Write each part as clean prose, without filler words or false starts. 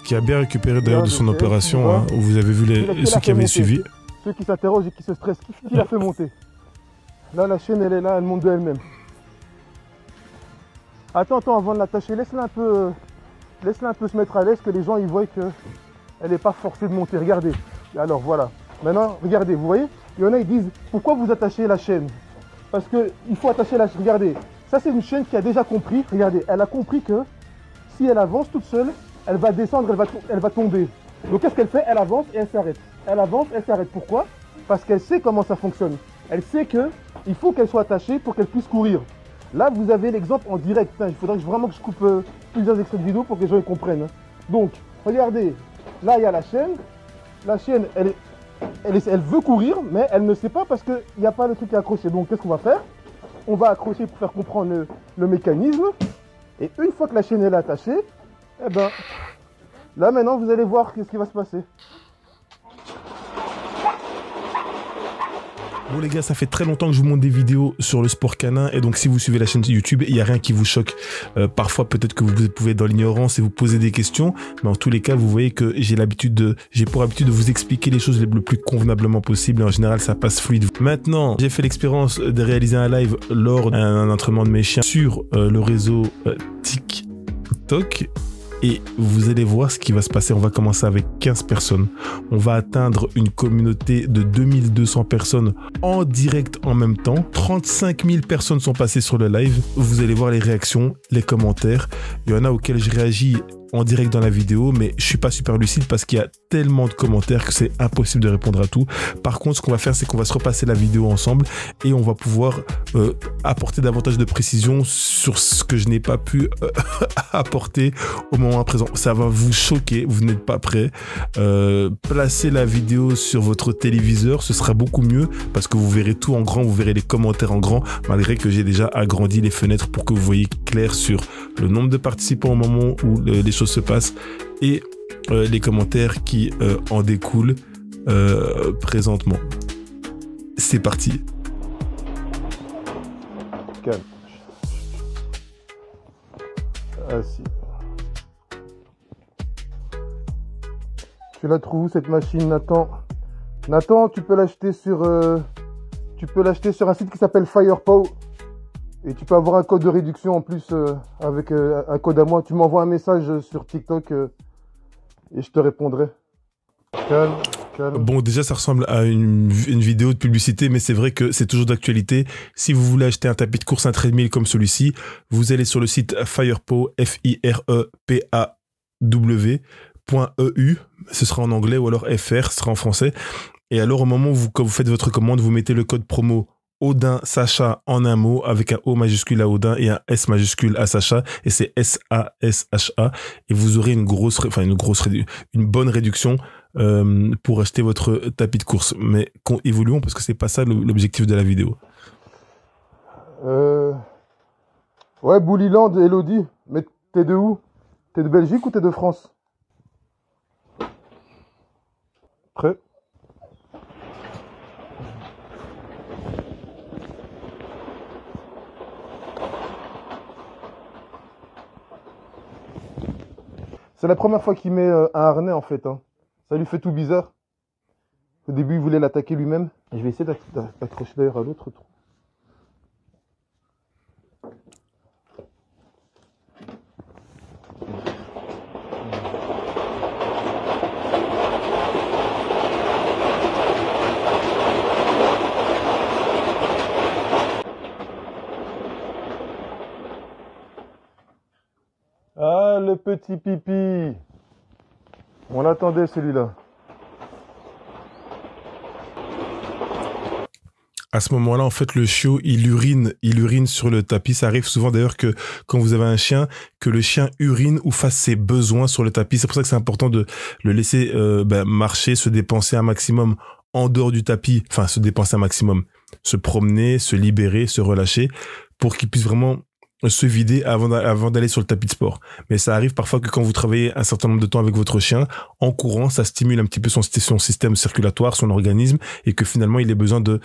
qui a bien récupéré d'ailleurs de son opération, hein, où vous avez vu ceux qui avaient suivi. Ceux qui s'interrogent et qui se stressent, qui l'a fait monter? Là, la chaîne, elle est là, elle monte de elle-même. Attends, avant de l'attacher, laisse-la un peu se mettre à l'aise, que les gens ils voient qu'elle n'est pas forcée de monter. Regardez. Et alors voilà. Maintenant, regardez, vous voyez? Il y en a, ils disent, pourquoi vous attachez la chaîne? Parce qu'il faut attacher la chaîne. Regardez, ça c'est une chaîne qui a déjà compris. Regardez, elle a compris que si elle avance toute seule, elle va descendre, elle va tomber. Donc qu'est-ce qu'elle fait? Elle avance et elle s'arrête. Elle avance, elle s'arrête. Pourquoi? Parce qu'elle sait comment ça fonctionne. Elle sait qu'il faut qu'elle soit attachée pour qu'elle puisse courir. Là, vous avez l'exemple en direct. Putain, il faudrait vraiment que je coupe plusieurs extraits de vidéo pour que les gens y comprennent. Donc, regardez, là, il y a la chaîne. La chaîne, elle veut courir, mais elle ne sait pas parce qu'il n'y a pas le truc qui est accroché. Donc, qu'est-ce qu'on va faire? On va accrocher pour faire comprendre le mécanisme. Et une fois que la chaîne est attachée, eh ben, là, maintenant, vous allez voir ce qui va se passer. Bon les gars, ça fait très longtemps que je vous montre des vidéos sur le sport canin et donc si vous suivez la chaîne YouTube, il n'y a rien qui vous choque. Parfois peut-être que vous pouvez être dans l'ignorance et vous poser des questions, mais en tous les cas vous voyez que j'ai pour habitude de vous expliquer les choses le plus convenablement possible et en général ça passe fluide. Maintenant, j'ai fait l'expérience de réaliser un live lors d'un entraînement de mes chiens sur le réseau TikTok. Et vous allez voir ce qui va se passer. On va commencer avec 15 personnes. On va atteindre une communauté de 2200 personnes en direct en même temps. 35 000 personnes sont passées sur le live. Vous allez voir les réactions, les commentaires. Il y en a auxquels je réagis en direct dans la vidéo, mais je suis pas super lucide parce qu'il y a tellement de commentaires que c'est impossible de répondre à tout. Par contre, ce qu'on va faire, c'est qu'on va se repasser la vidéo ensemble et on va pouvoir apporter davantage de précision sur ce que je n'ai pas pu apporter au moment présent. Ça va vous choquer, vous n'êtes pas prêts. Placez la vidéo sur votre téléviseur, ce sera beaucoup mieux parce que vous verrez tout en grand, vous verrez les commentaires en grand, malgré que j'ai déjà agrandi les fenêtres pour que vous voyez clair sur le nombre de participants au moment où les choses se passent et les commentaires qui en découlent présentement. C'est parti. Calme. Assis. Tu la trouves où cette machine, Nathan? Nathan, tu peux l'acheter sur un site qui s'appelle Firepaw. Et tu peux avoir un code de réduction en plus avec un code à moi. Tu m'envoies un message sur TikTok et je te répondrai. Calme, calme. Bon, déjà, ça ressemble à une vidéo de publicité, mais c'est vrai que c'est toujours d'actualité. Si vous voulez acheter un tapis de course, un treadmill comme celui-ci, vous allez sur le site Firepaw, FIREPAW.eu. Ce sera en anglais ou alors FR, ce sera en français. Et alors, au moment où quand vous faites votre commande, vous mettez le code promo Odin Sacha en un mot avec un O majuscule à Odin et un S majuscule à Sacha et c'est SASHA et vous aurez une bonne réduction pour acheter votre tapis de course. Mais évoluons parce que c'est pas ça l'objectif de la vidéo. Ouais, Bouliland, Elodie, mais t'es de où? T'es de Belgique ou t'es de France? Prêt? C'est la première fois qu'il met un harnais en fait. Hein. Ça lui fait tout bizarre. Au début, il voulait l'attaquer lui-même. Je vais essayer d'accrocher d'ailleurs à l'autre trou. Ah, le petit pipi. On l'attendait celui-là. À ce moment-là, en fait, le chiot, il urine sur le tapis. Ça arrive souvent d'ailleurs que quand vous avez un chien, que le chien urine ou fasse ses besoins sur le tapis. C'est pour ça que c'est important de le laisser marcher, se dépenser un maximum en dehors du tapis. Enfin, se dépenser un maximum, se promener, se libérer, se relâcher pour qu'il puisse vraiment se vider avant d'aller sur le tapis de sport. Mais ça arrive parfois que quand vous travaillez un certain nombre de temps avec votre chien, en courant, ça stimule un petit peu son système circulatoire, son organisme, et que finalement, il ait besoin de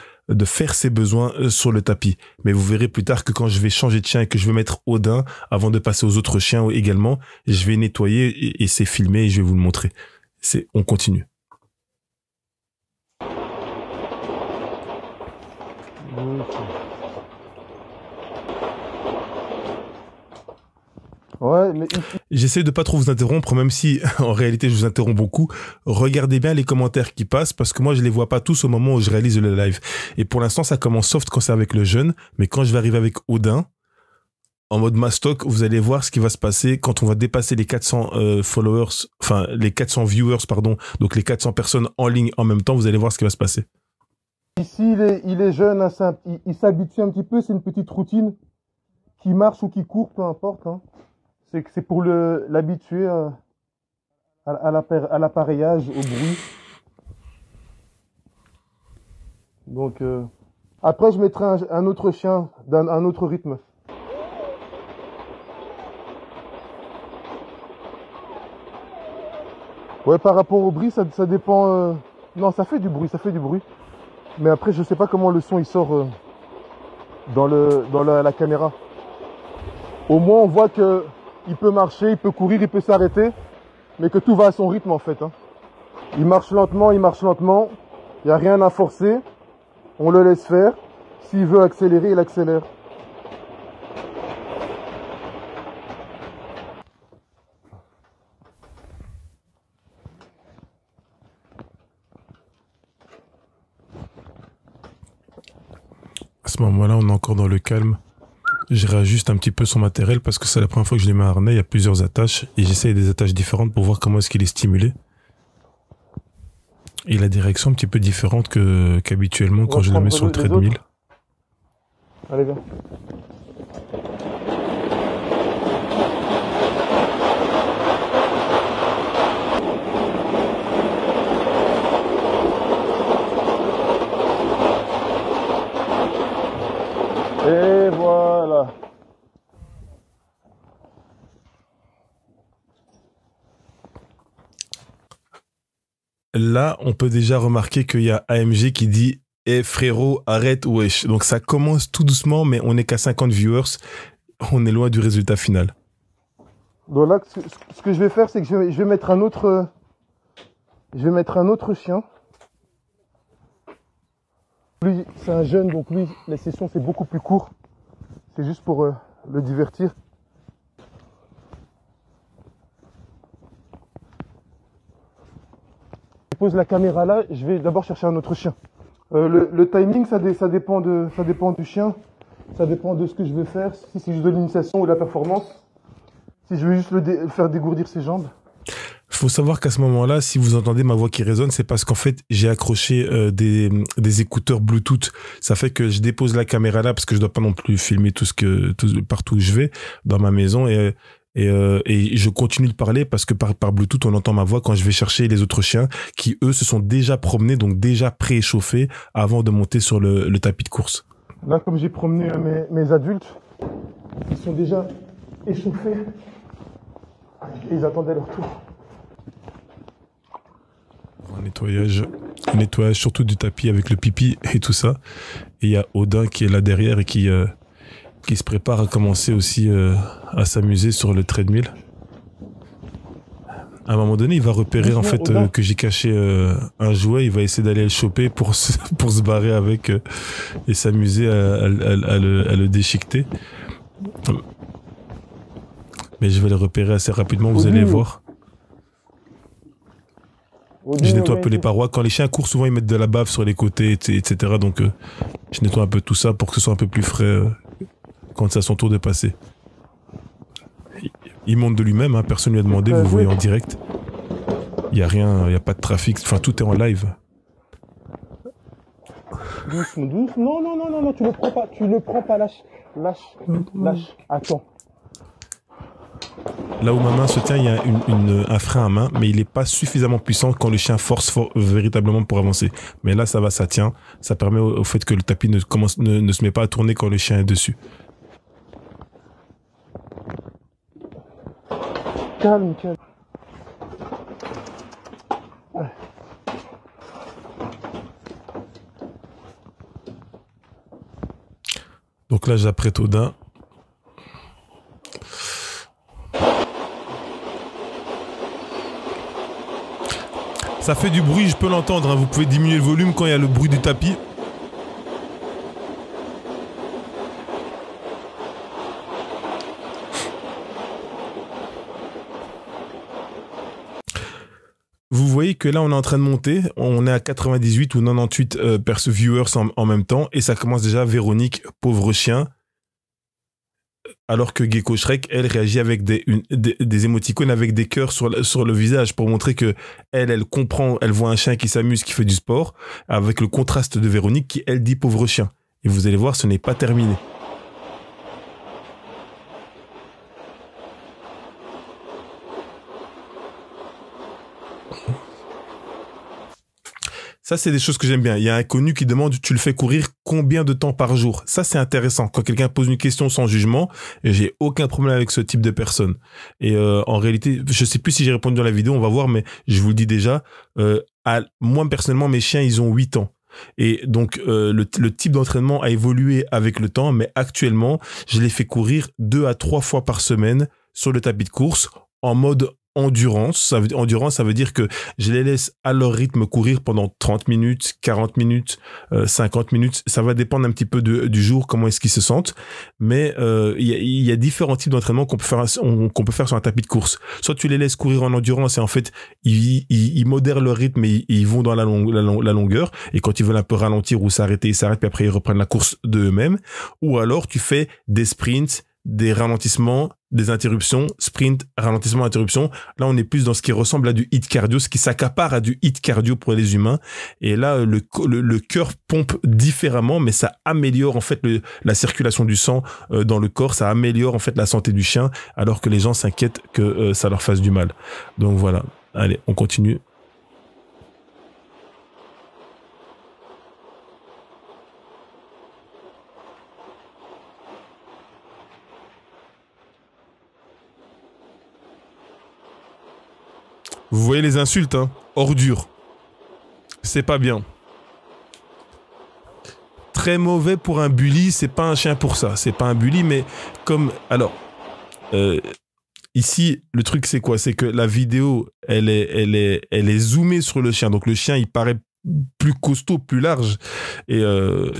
faire ses besoins sur le tapis. Mais vous verrez plus tard que quand je vais changer de chien et que je vais mettre Odin, avant de passer aux autres chiens également, je vais nettoyer et c'est filmé et je vais vous le montrer. On continue. Ouais, mais... J'essaie de pas trop vous interrompre, même si en réalité je vous interromps beaucoup. Regardez bien les commentaires qui passent parce que moi je les vois pas tous au moment où je réalise le live. Et pour l'instant ça commence soft quand c'est avec le jeune, mais quand je vais arriver avec Odin, en mode mastoc, vous allez voir ce qui va se passer quand on va dépasser les 400 followers, enfin les 400 viewers, pardon, donc les 400 personnes en ligne en même temps, vous allez voir ce qui va se passer. Ici il est jeune, hein, il s'habitue un petit peu, c'est une petite routine, qui marche ou qui court, peu importe, hein. C'est pour l'habituer à l'appareillage, au bruit. Donc, après, je mettrai un autre chien d'un autre rythme. Ouais, par rapport au bruit, ça dépend... Non, ça fait du bruit, Mais après, je sais pas comment le son il sort dans la caméra. Au moins, on voit que... Il peut marcher, il peut courir, il peut s'arrêter, mais que tout va à son rythme en fait. Hein. Il marche lentement, il n'y a rien à forcer, on le laisse faire. S'il veut accélérer, il accélère. À ce moment-là, on est encore dans le calme. Je réajuste un petit peu son matériel parce que c'est la première fois que je lui mets un harnais, il y a plusieurs attaches et j'essaye des attaches différentes pour voir comment est-ce qu'il est stimulé. Il a des réactions un petit peu différentes qu'habituellement quand je le mets sur le treadmill. Allez, viens. Et voilà. Là, on peut déjà remarquer qu'il y a AMG qui dit « Eh frérot, arrête, wesh ». Donc ça commence tout doucement, mais on n'est qu'à 50 viewers. On est loin du résultat final. Donc là, ce que je vais faire, c'est que je vais mettre un autre... Je vais mettre un autre chien. Lui, c'est un jeune, donc lui, les sessions, c'est beaucoup plus court. C'est juste pour le divertir. Je pose la caméra là, je vais d'abord chercher un autre chien. Le timing, ça dépend du chien. Ça dépend de ce que je veux faire. Si c'est juste de l'initiation ou de la performance. Si je veux juste le faire dégourdir ses jambes. Faut savoir qu'à ce moment-là, si vous entendez ma voix qui résonne, c'est parce qu'en fait, j'ai accroché des écouteurs Bluetooth. Ça fait que je dépose la caméra là parce que je dois pas non plus filmer partout où je vais dans ma maison et je continue de parler parce que par Bluetooth, on entend ma voix quand je vais chercher les autres chiens qui, eux, se sont déjà promenés, donc déjà prééchauffés avant de monter sur le tapis de course. Là, comme j'ai promené mes adultes, ils sont déjà échauffés et ils attendaient leur tour. Un nettoyage surtout du tapis avec le pipi et tout ça. Et il y a Odin qui est là derrière et qui se prépare à commencer aussi à s'amuser sur le treadmill. À un moment donné, il va repérer en fait que j'ai caché un jouet. Il va essayer d'aller le choper pour se barrer avec et s'amuser à le déchiqueter. Mais je vais le repérer assez rapidement, vous allez voir. Je nettoie un peu les parois. Quand les chiens courent, souvent ils mettent de la bave sur les côtés, etc. Donc je nettoie un peu tout ça pour que ce soit un peu plus frais quand c'est à son tour de passer. Il monte de lui-même, hein, personne ne lui a demandé, vous voyez en direct. Il n'y a rien, il n'y a pas de trafic, enfin tout est en live. Doucement, doucement. Non, tu le prends pas, lâche. Attends. Là où ma main se tient, il y a un frein à main, mais il n'est pas suffisamment puissant quand le chien force véritablement pour avancer. Mais là, ça va, ça tient. Ça permet au fait que le tapis ne se met pas à tourner quand le chien est dessus. Calme, calme. Donc là, j'apprête Odin. Ça fait du bruit, je peux l'entendre, hein. Vous pouvez diminuer le volume quand il y a le bruit du tapis. Vous voyez que là, on est en train de monter. On est à 98 ou 98 viewers en même temps. Et ça commence déjà, Véronique, pauvre chien. Alors que Gecko Shrek, elle réagit avec des émoticônes avec des cœurs sur le visage pour montrer que elle comprend, elle voit un chien qui s'amuse, qui fait du sport, avec le contraste de Véronique qui, elle, dit pauvre chien. Et vous allez voir, ce n'est pas terminé. Ça, c'est des choses que j'aime bien. Il y a un connu qui demande, tu le fais courir combien de temps par jour? Ça, c'est intéressant. Quand quelqu'un pose une question sans jugement, j'ai aucun problème avec ce type de personne. Et en réalité, je sais plus si j'ai répondu dans la vidéo, on va voir, mais je vous le dis déjà, moi, personnellement, mes chiens, ils ont 8 ans. Et donc, le type d'entraînement a évolué avec le temps, mais actuellement, je les fais courir 2 à 3 fois par semaine sur le tapis de course en mode endurance. Endurance, ça veut dire que je les laisse à leur rythme courir pendant 30 minutes, 40 minutes, 50 minutes. Ça va dépendre un petit peu du jour, comment est-ce qu'ils se sentent. Mais il y a différents types d'entraînement qu'on peut faire sur un tapis de course. Soit tu les laisses courir en endurance et en fait, ils modèrent leur rythme et ils vont dans la longueur. Et quand ils veulent un peu ralentir ou s'arrêter, ils s'arrêtent, puis après ils reprennent la course d'eux-mêmes. Ou alors tu fais des sprints, des ralentissements, des interruptions, sprint, ralentissement, interruption. Là, on est plus dans ce qui ressemble à du hit cardio, ce qui s'accapare à du hit cardio pour les humains. Et là, le cœur pompe différemment, mais ça améliore en fait la circulation du sang dans le corps. Ça améliore en fait la santé du chien, alors que les gens s'inquiètent que ça leur fasse du mal. Donc voilà. Allez, on continue. Vous voyez les insultes, hein? Ordure. C'est pas bien. Très mauvais pour un bully, c'est pas un chien pour ça. C'est pas un bully, mais comme... Alors, ici, le truc c'est quoi? C'est que la vidéo, elle est zoomée sur le chien. Donc le chien, il paraît plus costaud, plus large. Et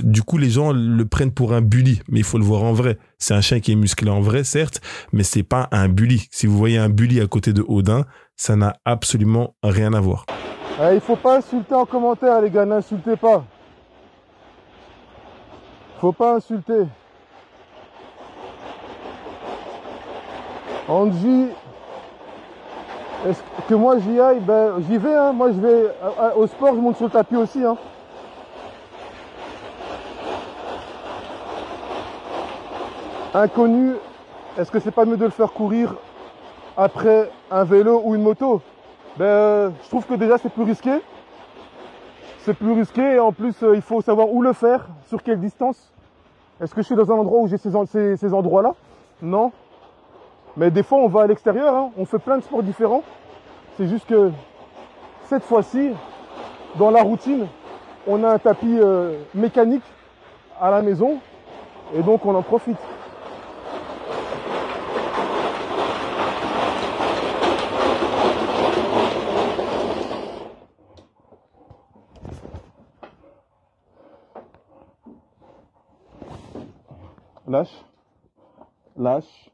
du coup, les gens le prennent pour un bully. Mais il faut le voir en vrai. C'est un chien qui est musclé en vrai, certes, mais c'est pas un bully. Si vous voyez un bully à côté de Odin, ça n'a absolument rien à voir. Il faut pas insulter en commentaire, les gars. N'insultez pas. Faut pas insulter. Angie, est-ce que moi j'y aille? Ben j'y vais, hein. Moi je vais au sport, je monte sur le tapis aussi, hein. Inconnu, est-ce que c'est pas mieux de le faire courir après un vélo ou une moto? Ben je trouve que déjà c'est plus risqué. C'est plus risqué et en plus il faut savoir où le faire, sur quelle distance. Est-ce que je suis dans un endroit où j'ai ces endroits-là? Non. Mais des fois, on va à l'extérieur, hein, on fait plein de sports différents. C'est juste que cette fois-ci, dans la routine, on a un tapis mécanique à la maison et donc on en profite. Lâche. Lâche.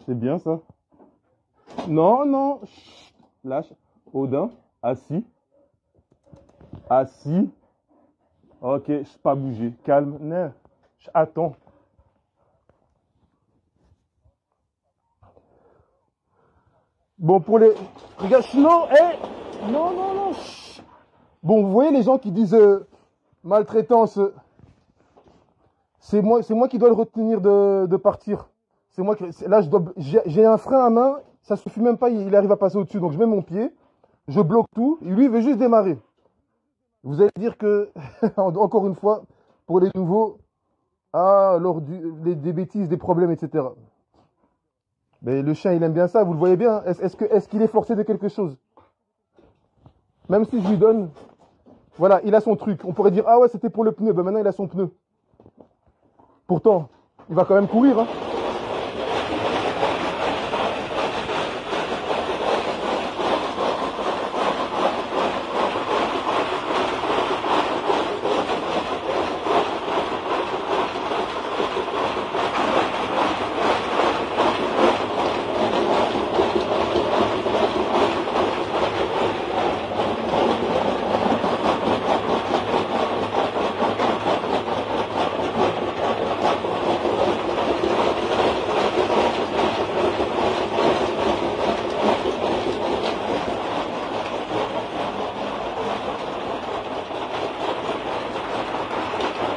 C'est bien ça. Non, non. Chut. Lâche. Odin. Assis. Assis. Ok, je ne pas bouger. Calme. Non. Attends. Bon, pour les... Regarde, non, non, non, non. Chut. Bon, vous voyez les gens qui disent maltraitance. C'est moi qui dois le retenir de partir. C'est moi qui, là, j'ai un frein à main, ça suffit même pas, il arrive à passer au-dessus. Donc je mets mon pied, je bloque tout, et lui il veut juste démarrer. Vous allez dire que, encore une fois, pour les nouveaux, lors des bêtises, des problèmes, etc. Mais le chien, il aime bien ça, vous le voyez bien. Est-ce qu'il est forcé de quelque chose? Même si je lui donne, voilà, il a son truc. On pourrait dire, ah ouais, c'était pour le pneu. Ben maintenant, il a son pneu. Pourtant, il va quand même courir, hein.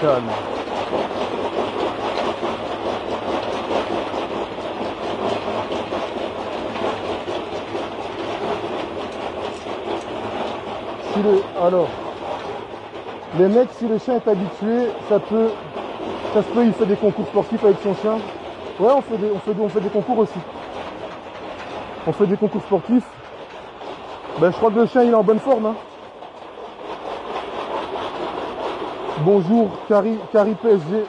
Calme. Alors, les mecs, si le chien est habitué, ça se peut, il fait des concours sportifs avec son chien. Ouais, on fait des concours aussi. On fait des concours sportifs. Ben, je crois que le chien, il est en bonne forme, hein. Bonjour, Carrie PSG.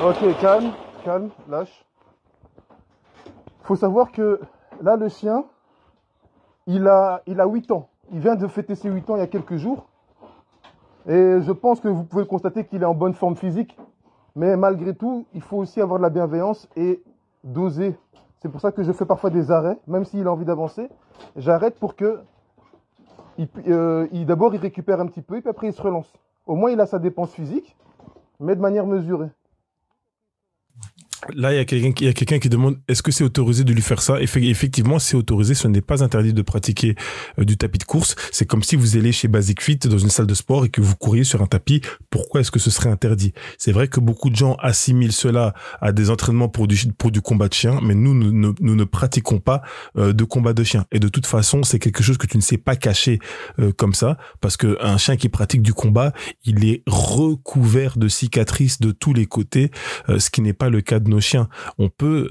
Ok, calme, lâche. Faut savoir que là, le chien, il a 8 ans. Il vient de fêter ses 8 ans il y a quelques jours. Et je pense que vous pouvez constater qu'il est en bonne forme physique. Mais malgré tout, il faut aussi avoir de la bienveillance et doser. C'est pour ça que je fais parfois des arrêts, même s'il a envie d'avancer. J'arrête pour que d'abord il récupère un petit peu et puis après il se relance. Au moins il a sa dépense physique, mais de manière mesurée. Là, il y a quelqu'un qui demande est-ce que c'est autorisé de lui faire ça? Effectivement, c'est autorisé. Ce n'est pas interdit de pratiquer du tapis de course. C'est comme si vous allez chez Basic Fit dans une salle de sport et que vous couriez sur un tapis. Pourquoi est-ce que ce serait interdit? C'est vrai que beaucoup de gens assimilent cela à des entraînements pour du combat de chien, mais nous ne pratiquons pas de combat de chien. Et de toute façon, c'est quelque chose que tu ne sais pas cacher comme ça, parce que un chien qui pratique du combat, il est recouvert de cicatrices de tous les côtés, ce qui n'est pas le cas de nos chiens.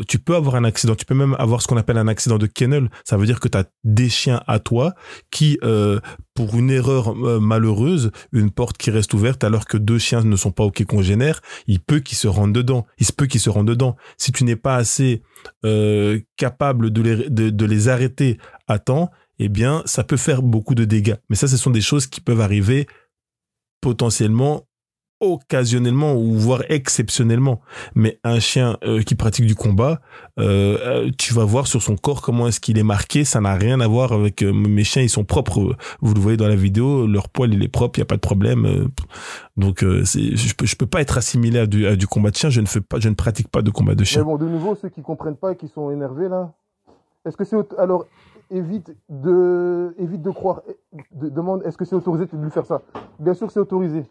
Tu peux avoir un accident, tu peux même avoir ce qu'on appelle un accident de kennel. Ça veut dire que tu as des chiens à toi qui, pour une erreur malheureuse, une porte qui reste ouverte alors que deux chiens ne sont pas OK congénères, il se peut qu'ils se rendent dedans. Si tu n'es pas assez capable de les arrêter à temps, eh bien, ça peut faire beaucoup de dégâts. Mais ça, ce sont des choses qui peuvent arriver potentiellement, occasionnellement ou voire exceptionnellement. Mais un chien qui pratique du combat, tu vas voir sur son corps comment est-ce qu'il est marqué. Ça n'a rien à voir avec mes chiens, ils sont propres. Vous le voyez dans la vidéo, leur poil il est propre, il y a pas de problème. Donc je peux pas être assimilé à du combat de chien. Je ne pratique pas de combat de chien. Mais bon, de nouveau, ceux qui comprennent pas et qui sont énervés là, est-ce que c'est alors évite de croire, demande est-ce que c'est autorisé de lui faire ça? Bien sûr, c'est autorisé.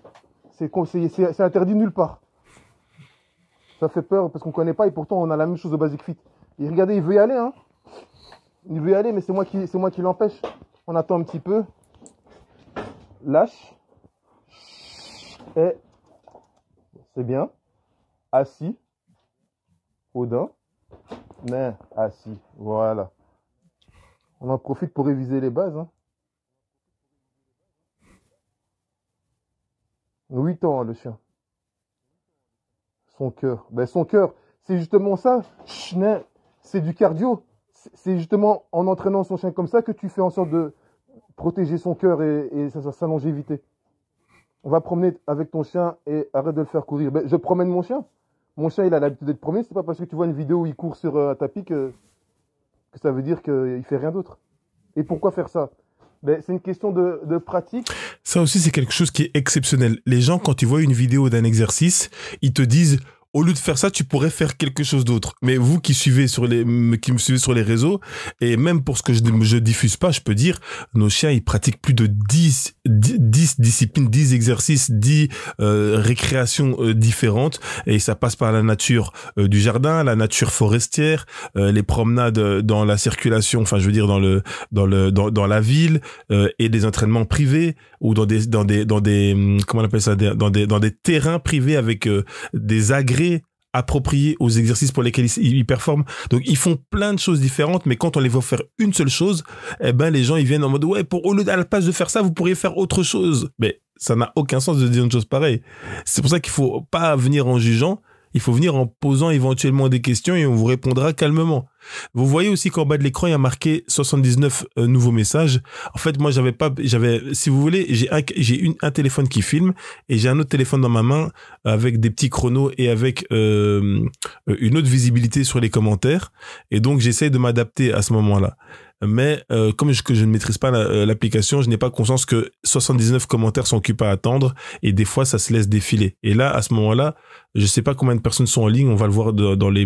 C'est interdit nulle part. Ça fait peur parce qu'on ne connaît pas et pourtant on a la même chose au Basic Fit. Et regardez, il veut y aller, hein. Il veut y aller, mais c'est moi qui l'empêche. On attend un petit peu. Lâche. Et c'est bien. Assis. Audin. Mais assis. Voilà. On en profite pour réviser les bases, hein. 8 ans, le chien. Son cœur. Ben, son cœur, c'est justement ça. C'est du cardio. C'est justement en entraînant son chien comme ça que tu fais en sorte de protéger son cœur et sa longévité. On va promener avec ton chien et arrête de le faire courir. Ben, je promène mon chien. Mon chien, il a l'habitude d'être promené. C'est pas parce que tu vois une vidéo où il court sur un tapis que ça veut dire qu'il fait rien d'autre. Et pourquoi faire ça? Ben, c'est une question de pratique. Ça aussi, c'est quelque chose qui est exceptionnel. Les gens, quand ils voient une vidéo d'un exercice, ils te disent au lieu de faire ça, tu pourrais faire quelque chose d'autre. Mais vous qui me suivez sur les réseaux, et même pour ce que je diffuse pas, je peux dire, nos chiens, ils pratiquent plus de 10 disciplines, 10 exercices, 10 récréations différentes, et ça passe par la nature du jardin, la nature forestière, les promenades dans la circulation, enfin je veux dire dans la ville, et des entraînements privés ou dans des comment on appelle ça, dans des terrains privés avec des agrès appropriés aux exercices pour lesquels ils performent. Donc ils font plein de choses différentes, mais quand on les voit faire une seule chose, eh ben les gens ils viennent en mode ouais, au lieu à la place de faire ça, vous pourriez faire autre chose. Mais ça n'a aucun sens de dire une chose pareille. C'est pour ça qu'il faut pas venir en jugeant. Il faut venir en posant éventuellement des questions et on vous répondra calmement. Vous voyez aussi qu'en bas de l'écran, il y a marqué 79 nouveaux messages. En fait, moi, si vous voulez, j'ai un téléphone qui filme et j'ai un autre téléphone dans ma main avec des petits chronos et avec une autre visibilité sur les commentaires. Et donc, j'essaye de m'adapter à ce moment-là. Mais comme je ne maîtrise pas l'application, je n'ai pas conscience que 79 commentaires sont occupés à attendre et des fois, ça se laisse défiler. Et là, à ce moment-là, je sais pas combien de personnes sont en ligne, on va le voir dans les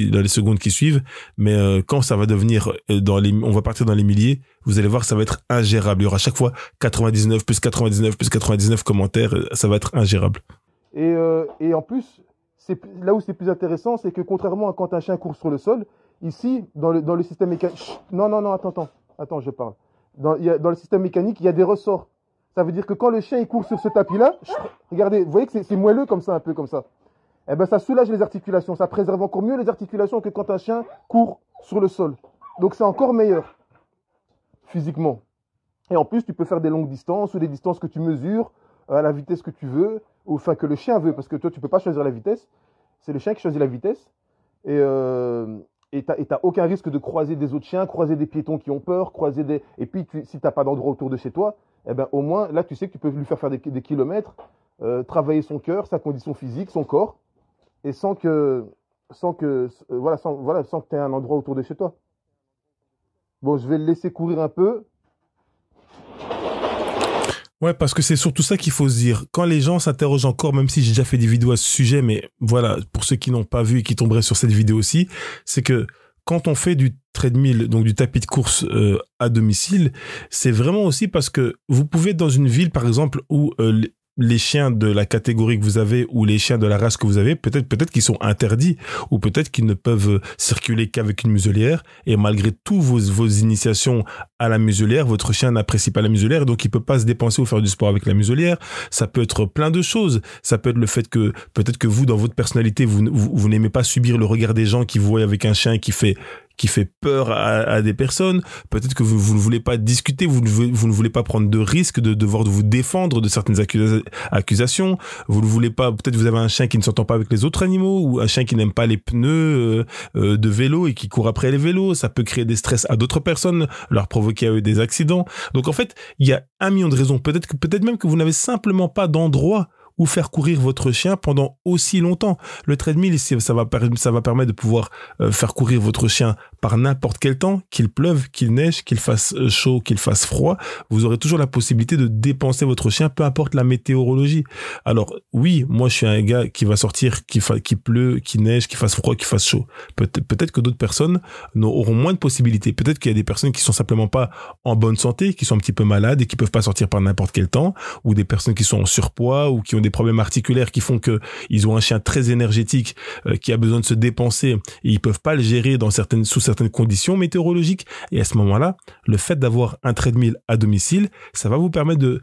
dans les secondes qui suivent, mais quand ça va devenir on va partir dans les milliers, vous allez voir que ça va être ingérable. Il y aura à chaque fois 99 plus 99 plus 99 commentaires, ça va être ingérable. Et en plus, là où c'est plus intéressant, c'est que contrairement à quand un chien court sur le sol, ici, dans le système mécanique... Non, attends, je parle. Dans le système mécanique, il y a des ressorts. Ça veut dire que quand le chien il court sur ce tapis-là, regardez, vous voyez que c'est moelleux comme ça, un peu comme ça. Eh ben, ça soulage les articulations, ça préserve encore mieux les articulations que quand un chien court sur le sol. Donc c'est encore meilleur, physiquement. Et en plus, tu peux faire des longues distances ou des distances que tu mesures à la vitesse que tu veux, ou enfin que le chien veut, parce que toi, tu peux pas choisir la vitesse. C'est le chien qui choisit la vitesse. Et t'as aucun risque de croiser des autres chiens, croiser des piétons qui ont peur, et puis si t'as pas d'endroit autour de chez toi, eh ben au moins là tu sais que tu peux lui faire des kilomètres, travailler son cœur, sa condition physique, son corps, et sans que t'aies un endroit autour de chez toi. Bon, je vais le laisser courir un peu. Ouais, parce que c'est surtout ça qu'il faut se dire. Quand les gens s'interrogent encore, même si j'ai déjà fait des vidéos à ce sujet, mais voilà, pour ceux qui n'ont pas vu et qui tomberaient sur cette vidéo aussi, c'est que quand on fait du treadmill, donc du tapis de course à domicile, c'est vraiment aussi parce que vous pouvez être dans une ville, par exemple, où les chiens de la catégorie que vous avez ou les chiens de la race que vous avez, peut-être qu'ils sont interdits ou peut-être qu'ils ne peuvent circuler qu'avec une muselière et malgré tout vos initiations à la muselière, votre chien n'apprécie pas la muselière et donc il peut pas se dépenser ou faire du sport avec la muselière. Ça peut être plein de choses. Ça peut être le fait que peut-être que vous, dans votre personnalité, vous n'aimez pas subir le regard des gens qui vous voient avec un chien qui fait peur à des personnes. Peut-être que vous ne voulez pas discuter, vous ne voulez pas prendre de risques de devoir vous défendre de certaines accusations. Vous ne voulez pas, peut-être vous avez un chien qui ne s'entend pas avec les autres animaux ou un chien qui n'aime pas les pneus de vélo et qui court après les vélos. Ça peut créer des stress à d'autres personnes, leur provoquer à eux des accidents. Donc en fait, il y a un million de raisons. Peut-être même que vous n'avez simplement pas d'endroit ou faire courir votre chien pendant aussi longtemps. Le treadmill, ça va permettre de pouvoir faire courir votre chien par n'importe quel temps, qu'il pleuve, qu'il neige, qu'il fasse chaud, qu'il fasse froid. Vous aurez toujours la possibilité de dépenser votre chien, peu importe la météorologie. Alors oui, moi je suis un gars qui va sortir, qu'il pleut, qu'il neige, qu'il fasse froid, qu'il fasse chaud. Peut-être que d'autres personnes auront moins de possibilités. Peut-être qu'il y a des personnes qui sont simplement pas en bonne santé, qui sont un petit peu malades et qui peuvent pas sortir par n'importe quel temps, ou des personnes qui sont en surpoids ou qui ont des problèmes articulaires qui font que ils ont un chien très énergétique qui a besoin de se dépenser et ils peuvent pas le gérer sous certaines conditions météorologiques. Et à ce moment-là, le fait d'avoir un treadmill à domicile, ça va vous permettre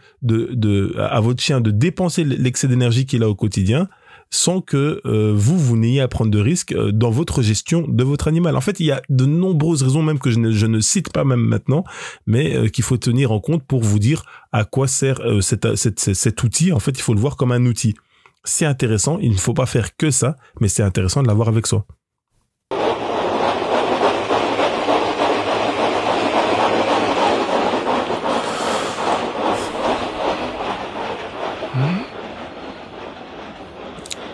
à votre chien de dépenser l'excès d'énergie qu'il a au quotidien sans que vous n'ayez à prendre de risques dans votre gestion de votre animal. En fait, il y a de nombreuses raisons, même que je ne cite pas même maintenant, mais qu'il faut tenir en compte pour vous dire à quoi sert cet outil. En fait, il faut le voir comme un outil. C'est intéressant, il ne faut pas faire que ça, mais c'est intéressant de l'avoir avec soi.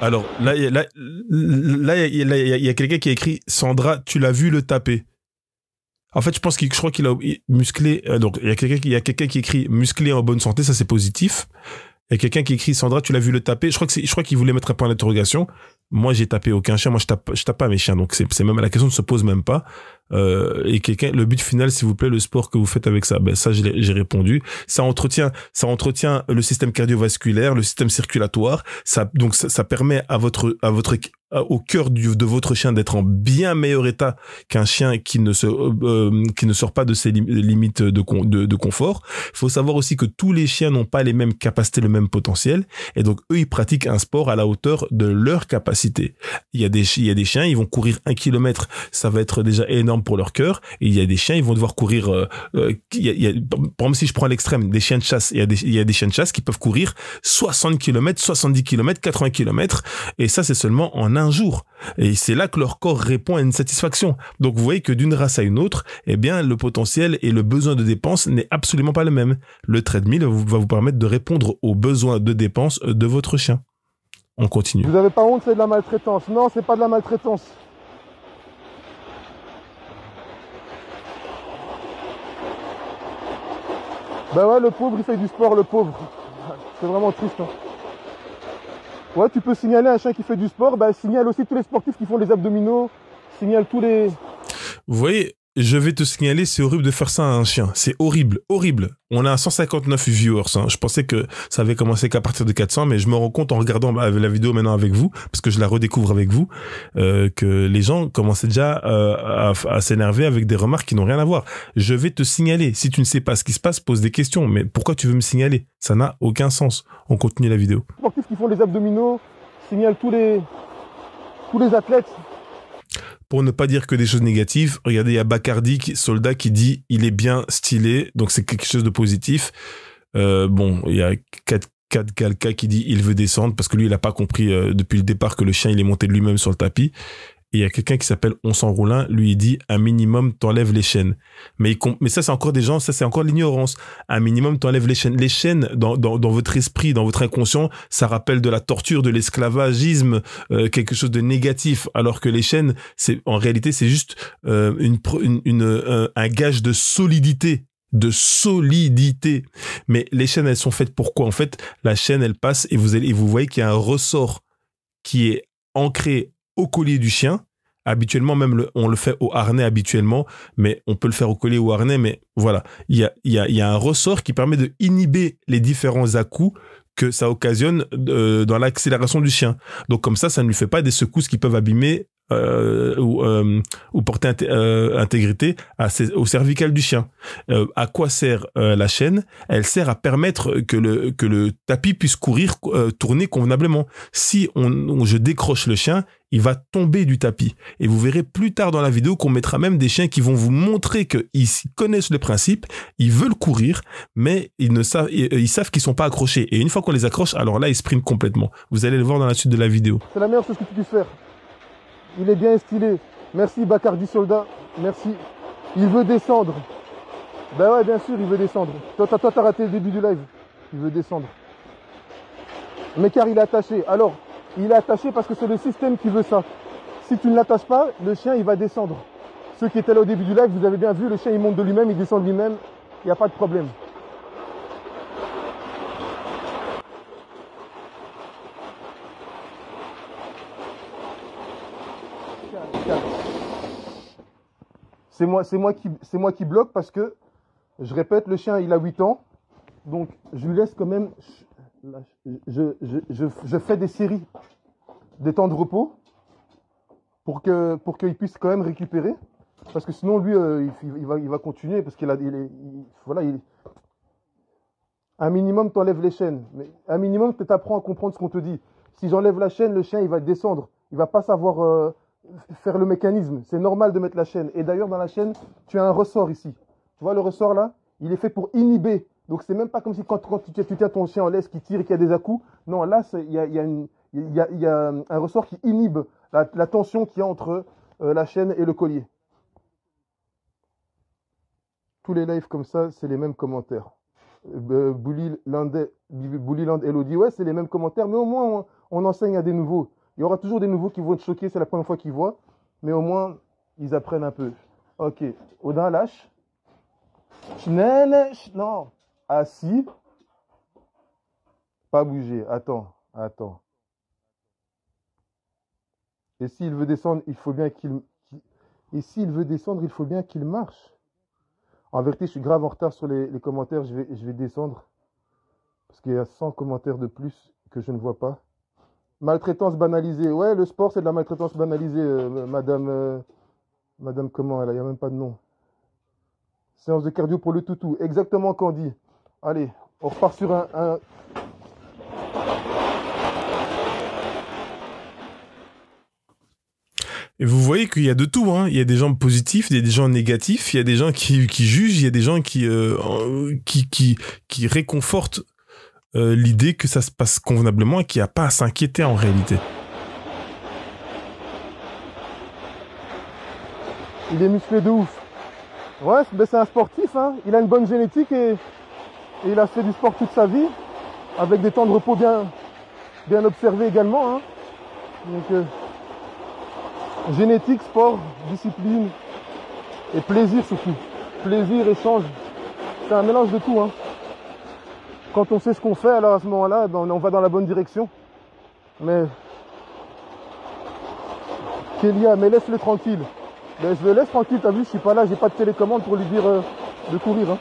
Alors, là, il y a quelqu'un qui a écrit « Sandra, tu l'as vu le taper ?» En fait, je crois qu'il a musclé... donc, il y a quelqu'un qui écrit « Musclé en bonne santé », ça c'est positif. Il y a quelqu'un qui écrit « Sandra, tu l'as vu le taper ?» Je crois qu'il voulait mettre un point d'interrogation. Moi, j'ai tapé aucun chien. Moi, je tape pas mes chiens. Donc, c'est même, la question ne se pose même pas. Et le but final, s'il vous plaît, le sport que vous faites avec ça, ben, ça, j'ai répondu. Ça entretient le système cardiovasculaire, le système circulatoire. Donc, ça permet au cœur de votre chien d'être en bien meilleur état qu'un chien qui ne sort pas de ses limites de confort. Il faut savoir aussi que tous les chiens n'ont pas les mêmes capacités, le même potentiel. Et donc, eux, ils pratiquent un sport à la hauteur de leur capacité. Il y a des chiens, ils vont courir 1 kilomètre. Ça va être déjà énorme pour leur cœur. Et il y a des chiens, ils vont devoir courir, par exemple, si je prends l'extrême, des chiens de chasse, il y a des chiens de chasse qui peuvent courir 60 km, 70 km, 80 km. Et ça, c'est seulement en un jour. Et c'est là que leur corps répond à une satisfaction. Donc, vous voyez que d'une race à une autre, eh bien, le potentiel et le besoin de dépense n'est absolument pas le même. Le treadmill va vous permettre de répondre aux besoins de dépense de votre chien. On continue. Vous n'avez pas honte, c'est de la maltraitance. Non, c'est pas de la maltraitance. Ben ouais, le pauvre, il fait du sport, le pauvre. C'est vraiment triste. Hein. Ouais, tu peux signaler un chien qui fait du sport, ben signale aussi tous les sportifs qui font les abdominaux, signale tous les... Vous voyez, je vais te signaler, c'est horrible de faire ça à un chien. C'est horrible, horrible. On a 159 viewers. Hein. Je pensais que ça avait commencé qu'à partir de 400, mais je me rends compte en regardant la vidéo maintenant avec vous, parce que je la redécouvre avec vous, que les gens commençaient déjà à s'énerver avec des remarques qui n'ont rien à voir. Je vais te signaler. Si tu ne sais pas ce qui se passe, pose des questions. Mais pourquoi tu veux me signaler? Ça n'a aucun sens. On continue la vidéo. Les sportifs qui font les abdominaux, signale tous les athlètes. Pour ne pas dire que des choses négatives, regardez, il y a Bacardi, soldat, qui dit « il est bien stylé », donc c'est quelque chose de positif. Bon, il y a Galka qui dit « il veut descendre », parce que lui, il n'a pas compris depuis le départ que le chien, il est monté de lui-même sur le tapis. Et il y a quelqu'un qui s'appelle On s'en roulin, lui il dit un minimum t'enlèves les chaînes. Mais ça c'est encore des gens, ça c'est encore l'ignorance. Un minimum t'enlèves les chaînes. Les chaînes dans votre esprit, dans votre inconscient, ça rappelle de la torture, de l'esclavagisme, quelque chose de négatif. Alors que les chaînes, en réalité c'est juste un gage de solidité. Mais les chaînes elles sont faites pour quoi? En fait, la chaîne elle passe et vous voyez qu'il y a un ressort qui est ancré au collier du chien. Habituellement, même on le fait au harnais habituellement, mais on peut le faire au collier ou au harnais, mais voilà. Il y a un ressort qui permet de inhiber les différents à-coups que ça occasionne dans l'accélération du chien. Donc comme ça ne lui fait pas des secousses qui peuvent abîmer ou porter intégrité au cervical du chien. À quoi sert la chaîne? Elle sert à permettre que le tapis puisse tourner convenablement. Si je décroche le chien, il va tomber du tapis. Et vous verrez plus tard dans la vidéo qu'on mettra même des chiens qui vont vous montrer qu'ils connaissent le principe, ils veulent courir, mais ils savent qu'ils sont pas accrochés. Et une fois qu'on les accroche, alors là, ils sprint complètement. Vous allez le voir dans la suite de la vidéo. C'est la meilleure chose que tu puisses faire. Il est bien stylé. Merci Bacardi soldat. Merci. Il veut descendre. Ben ouais, bien sûr, il veut descendre. Toi, t'as raté le début du live. Il veut descendre. Mais car il est attaché. Alors, il est attaché parce que c'est le système qui veut ça. Si tu ne l'attaches pas, le chien, il va descendre. Ceux qui étaient là au début du live, vous avez bien vu, le chien, il monte de lui-même, il descend de lui-même. Il n'y a pas de problème. C'est moi qui bloque parce que, je répète, le chien il a 8 ans, donc je lui laisse quand même, je fais des séries, des temps de repos, pour qu'il puisse quand même récupérer, parce que sinon lui il va continuer, parce un minimum t'enlèves les chaînes, mais un minimum t'apprends à comprendre ce qu'on te dit. Si j'enlève la chaîne, le chien il va descendre, il va pas savoir faire le mécanisme. C'est normal de mettre la chaîne. Et d'ailleurs, dans la chaîne, tu as un ressort ici. Tu vois le ressort là? Il est fait pour inhiber. Donc, c'est même pas comme si quand tu tiens ton chien en laisse qui tire et qu'il y a des à-coups. Non, là, il y a un ressort qui inhibe la tension qu'il y a entre la chaîne et le collier. Tous les lives comme ça, c'est les mêmes commentaires. Bullyland Elodie, ouais, c'est les mêmes commentaires, mais au moins, on enseigne à des nouveaux. Il y aura toujours des nouveaux qui vont être choqués, c'est la première fois qu'ils voient, mais au moins, ils apprennent un peu. Ok, Odin lâche. Non, assis. Pas bouger, attends. Et s'il veut descendre, il faut bien et s'il veut descendre, il faut bien qu'il marche. En vérité, je suis grave en retard sur les commentaires. Je vais descendre. Parce qu'il y a 100 commentaires de plus que je ne vois pas. Maltraitance banalisée. Ouais, le sport, c'est de la maltraitance banalisée, madame. Madame comment? Elle, il n'y a même pas de nom. Séance de cardio pour le toutou. Exactement, Candy. Allez, on repart sur un... Et vous voyez qu'il y a de tout, hein. Il y a des gens positifs, il y a des gens négatifs, il y a des gens qui jugent, il y a des gens qui réconfortent l'idée que ça se passe convenablement et qu'il n'y a pas à s'inquiéter en réalité. Il est musclé de ouf. Ouais, c'est un sportif, hein. Il a une bonne génétique et il a fait du sport toute sa vie, avec des temps de repos bien observés également, hein. Donc, génétique, sport, discipline et plaisir surtout. Plaisir, échange. C'est un mélange de tout, hein. Quand on sait ce qu'on fait, alors à ce moment-là, ben, on va dans la bonne direction. Mais Kélia, mais laisse-le tranquille. Ben, je le laisse tranquille, t'as vu, je suis pas là, j'ai pas de télécommande pour lui dire de courir, hein.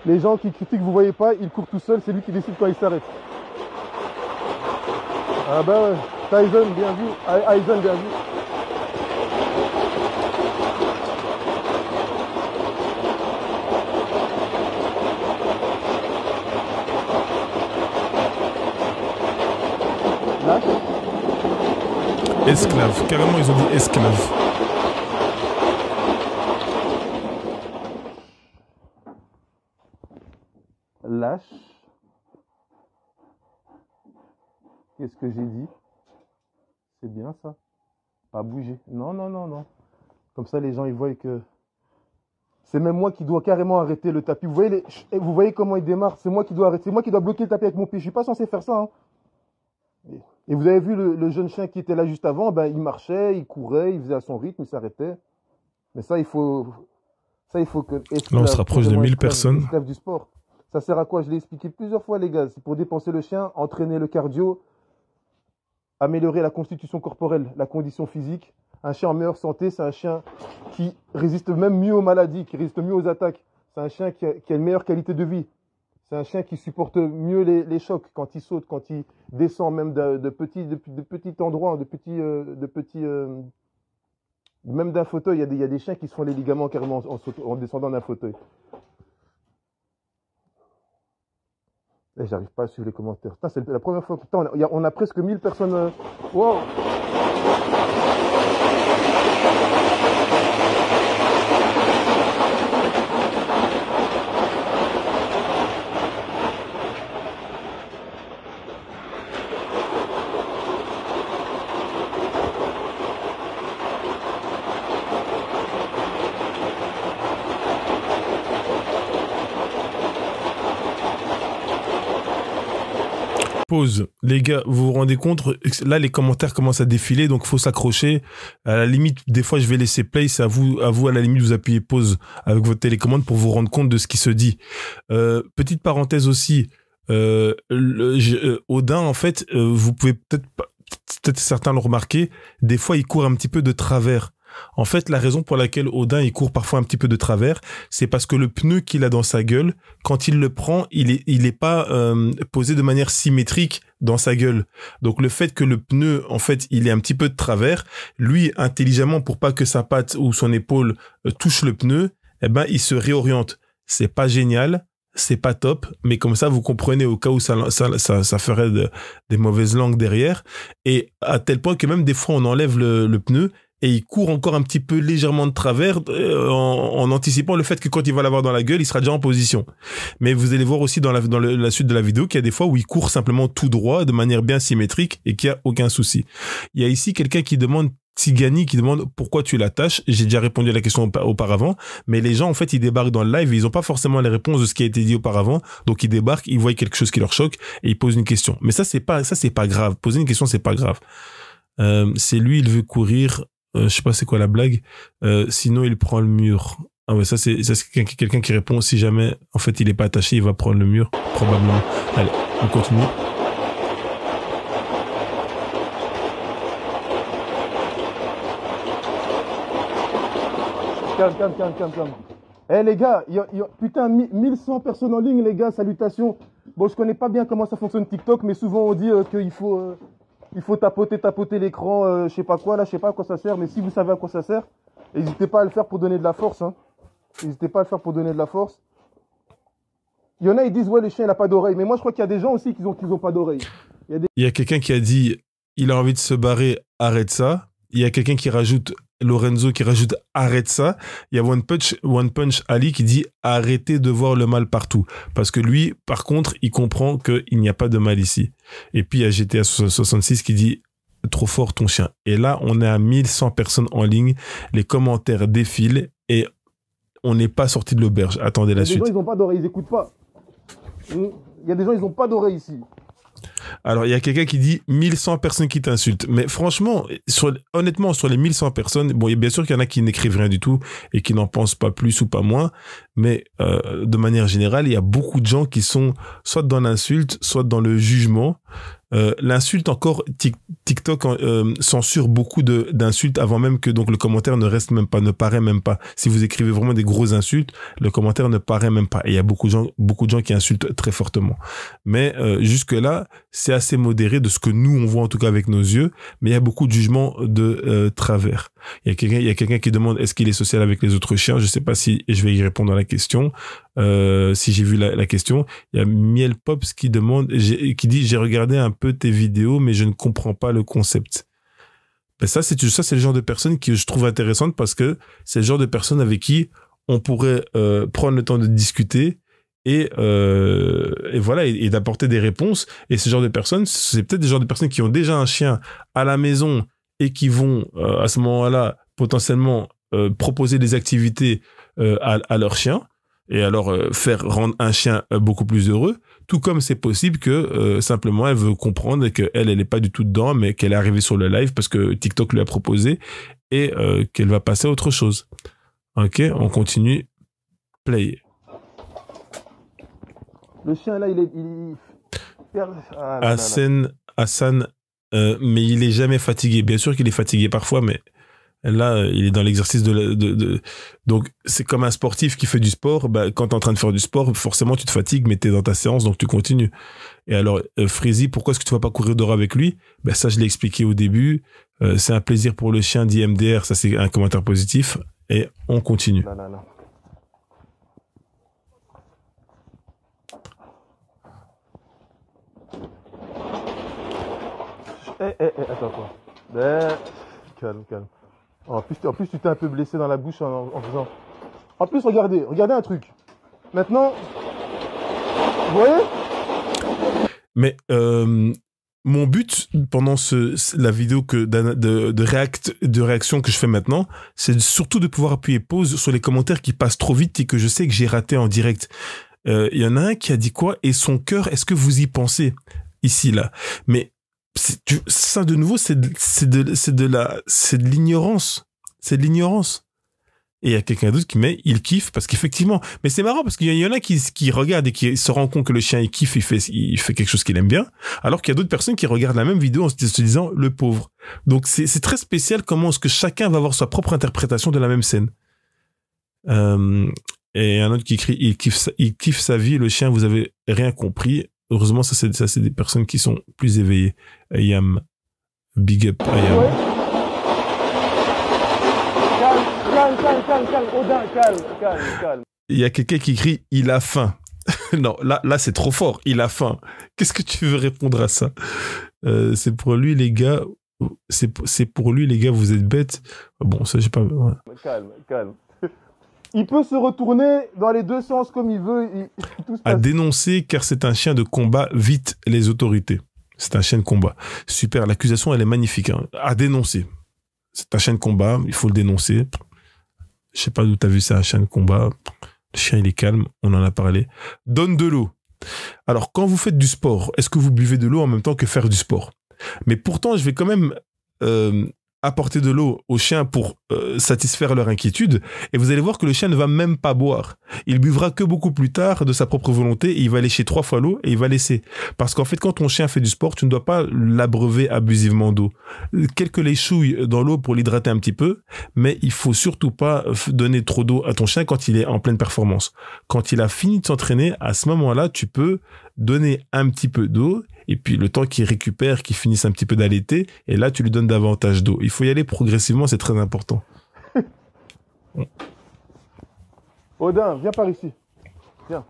Les gens qui critiquent, vous voyez pas, il court tout seul, c'est lui qui décide quand il s'arrête. Ah bah ouais, Tyson, bien vu. Aizen, bien vu. Lâche. Esclave, carrément ils ont dit esclave. Lâche. Qu'est-ce que j'ai dit? C'est bien ça. Pas bouger. Non, non, non, non. Comme ça, les gens, ils voient que... C'est même moi qui dois carrément arrêter le tapis. Vous voyez comment il démarre? C'est moi qui dois arrêter. C'est moi qui dois bloquer le tapis avec mon pied. Je suis pas censé faire ça, hein. Et vous avez vu le jeune chien qui était là juste avant, ben, il marchait, il courait, il faisait à son rythme, il s'arrêtait. Mais ça, il faut que... Là, on se rapproche de 1000 personnes. Esclave du sport. Ça sert à quoi? Je l'ai expliqué plusieurs fois, les gars. C'est pour dépenser le chien, entraîner le cardio, améliorer la constitution corporelle, la condition physique. Un chien en meilleure santé, c'est un chien qui résiste même mieux aux maladies, qui résiste mieux aux attaques. C'est un chien qui a une meilleure qualité de vie. C'est un chien qui supporte mieux les chocs quand il saute, quand il descend même de petits endroits, même d'un fauteuil. Il y a des chiens qui se font les ligaments carrément en descendant d'un fauteuil. Et j'arrive pas à suivre les commentaires. Putain, c'est la première fois que... Putain, on a presque 1000 personnes... Wow. Pause. Les gars, vous vous rendez compte, là les commentaires commencent à défiler, donc faut s'accrocher. À la limite, des fois je vais laisser play, c'est à vous à la limite vous appuyez pause avec votre télécommande pour vous rendre compte de ce qui se dit. Petite parenthèse aussi, Odin en fait, vous pouvez peut-être certains le remarquer, des fois il court un petit peu de travers. En fait, la raison pour laquelle Odin il court parfois un petit peu de travers, c'est parce que le pneu qu'il a dans sa gueule, quand il le prend, il est pas posé de manière symétrique dans sa gueule. Donc le fait que le pneu, en fait, il est un petit peu de travers, lui intelligemment pour pas que sa patte ou son épaule touche le pneu, eh ben il se réoriente. C'est pas génial, c'est pas top, mais comme ça vous comprenez au cas où ça ferait des mauvaises langues derrière. Et à tel point que même des fois on enlève le pneu. Et il court encore un petit peu légèrement de travers en anticipant le fait que quand il va l'avoir dans la gueule, il sera déjà en position. Mais vous allez voir aussi dans la suite de la vidéo qu'il y a des fois où il court simplement tout droit de manière bien symétrique et qu'il n'y a aucun souci. Il y a ici quelqu'un qui demande, Tigani, qui demande pourquoi tu l'attaches. J'ai déjà répondu à la question auparavant, mais les gens en fait ils débarquent dans le live et ils n'ont pas forcément les réponses de ce qui a été dit auparavant, donc ils débarquent, ils voient quelque chose qui leur choque et ils posent une question. Mais ça c'est pas grave. Poser une question c'est pas grave. C'est lui, il veut courir. Je sais pas c'est quoi la blague. Sinon il prend le mur. Ah ouais, ça c'est quelqu'un qui répond si jamais en fait il est pas attaché, il va prendre le mur probablement. Allez, on continue. Calme, calme, calme, calme, calme. Eh les gars, putain, 1100 personnes en ligne, les gars, salutations. Bon, je connais pas bien comment ça fonctionne TikTok, mais souvent on dit qu'il faut, tapoter l'écran, je sais pas quoi, là, je sais pas à quoi ça sert, mais si vous savez à quoi ça sert, n'hésitez pas à le faire pour donner de la force, hein. N'hésitez pas à le faire pour donner de la force. Il y en a, ils disent, ouais, le chien, il a pas d'oreille. Mais moi, je crois qu'il y a des gens aussi qui ont pas d'oreille. Il y a quelqu'un qui a dit, il a envie de se barrer, arrête ça. Il y a quelqu'un qui rajoute, Lorenzo qui rajoute, arrête ça. Il y a One Punch Ali qui dit, arrêtez de voir le mal partout. Parce que lui, par contre, il comprend qu'il n'y a pas de mal ici. Et puis, il y a GTA 66 qui dit, trop fort ton chien. Et là, on est à 1100 personnes en ligne. Les commentaires défilent et on n'est pas sorti de l'auberge. Attendez la suite. Il y a des gens, ils n'ont pas d'oreille, ils n'écoutent pas. Il y a des gens, ils n'ont pas d'oreille ici. Alors, il y a quelqu'un qui dit 1100 personnes qui t'insultent. Mais franchement, honnêtement, sur les 1100 personnes, bon, bien sûr qu'il y en a qui n'écrivent rien du tout et qui n'en pensent pas plus ou pas moins. Mais de manière générale, il y a beaucoup de gens qui sont soit dans l'insulte, soit dans le jugement. L'insulte encore, TikTok censure beaucoup d'insultes avant même que donc le commentaire ne paraît même pas. Si vous écrivez vraiment des grosses insultes, le commentaire ne paraît même pas. Et il y a beaucoup de gens qui insultent très fortement. Mais jusque là, c'est assez modéré de ce que nous on voit en tout cas avec nos yeux. Mais il y a beaucoup de jugements de travers. Il y a quelqu'un qui demande est-ce qu'il est social avec les autres chiens. Je sais pas si je vais y répondre à la question. Si j'ai vu la question, il y a Miel Pops qui demande, qui dit j'ai regardé un peu tes vidéos mais je ne comprends pas le concept. Ben ça c'est le genre de personne que je trouve intéressante parce que c'est le genre de personne avec qui on pourrait prendre le temps de discuter et voilà et d'apporter des réponses. Et ce genre de personnes, c'est peut-être des genres de personnes qui ont déjà un chien à la maison et qui vont à ce moment-là potentiellement proposer des activités à leur chien et alors faire rendre un chien beaucoup plus heureux, tout comme c'est possible que simplement elle veut comprendre qu'elle n'est pas du tout dedans mais qu'elle est arrivée sur le live parce que TikTok lui a proposé et qu'elle va passer à autre chose. Ok, on continue. Play. Le chien là, Hassan, mais il est jamais fatigué. Bien sûr qu'il est fatigué parfois, mais là, il est dans l'exercice donc, c'est comme un sportif qui fait du sport. Bah, quand t'es en train de faire du sport, forcément, tu te fatigues, mais t'es dans ta séance, donc tu continues. Et alors, Frézy, pourquoi est-ce que tu vas pas courir dehors avec lui? Ben, ça, je l'ai expliqué au début. C'est un plaisir pour le chien, dit MDR. Ça, c'est un commentaire positif. Et on continue. Non. Attends. Calme. En plus, tu t'es un peu blessé dans la bouche en faisant... En plus, regardez un truc. Maintenant, vous voyez? Mais mon but pendant la vidéo de réaction que je fais maintenant, c'est surtout de pouvoir appuyer pause sur les commentaires qui passent trop vite et que je sais que j'ai raté en direct. Il y en a un qui a dit quoi? Et son cœur, est-ce que vous y pensez? Ici, là. Mais ça, de nouveau, c'est de l'ignorance. C'est de l'ignorance. Et il y a quelqu'un d'autre qui met, il kiffe, parce qu'effectivement, mais c'est marrant parce qu'il y en a qui regardent et qui se rendent compte que le chien, il kiffe, il fait quelque chose qu'il aime bien, alors qu'il y a d'autres personnes qui regardent la même vidéo en se disant, le pauvre. Donc, c'est très spécial comment est-ce que chacun va avoir sa propre interprétation de la même scène. Et un autre qui écrit, il kiffe sa vie, le chien, vous avez rien compris. Heureusement, ça c'est des personnes qui sont plus éveillées. Ayam, big up, Ayam. Ouais. Calme, Odin, calme. Il y a quelqu'un qui écrit, il a faim. Non, là c'est trop fort, il a faim. Qu'est-ce que tu veux répondre à ça? C'est pour lui, les gars, vous êtes bêtes. Bon, ça, j'ai pas... Ouais. Calme. Il peut se retourner dans les deux sens comme il veut. Tout se passe. À dénoncer car c'est un chien de combat, vite les autorités. C'est un chien de combat. Super, l'accusation elle est magnifique. Hein. À dénoncer. C'est un chien de combat, il faut le dénoncer. Je sais pas d'où t'as vu ça, un chien de combat. Le chien il est calme, on en a parlé. Donne de l'eau. Alors quand vous faites du sport, est-ce que vous buvez de l'eau en même temps que faire du sport? Mais pourtant je vais quand même apporter de l'eau au chien pour satisfaire leur inquiétude, et vous allez voir que le chien ne va même pas boire. Il buvra que beaucoup plus tard de sa propre volonté, et il va lécher 3 fois l'eau et il va laisser. Parce qu'en fait, quand ton chien fait du sport, tu ne dois pas l'abreuver abusivement d'eau. Quelques léchouilles dans l'eau pour l'hydrater un petit peu, mais il faut surtout pas donner trop d'eau à ton chien quand il est en pleine performance. Quand il a fini de s'entraîner, à ce moment-là, tu peux donner un petit peu d'eau, et puis le temps qu'il récupère, qu'il finisse un petit peu d'allaiter, et là tu lui donnes davantage d'eau. Il faut y aller progressivement, c'est très important. Odin, viens par ici. Viens.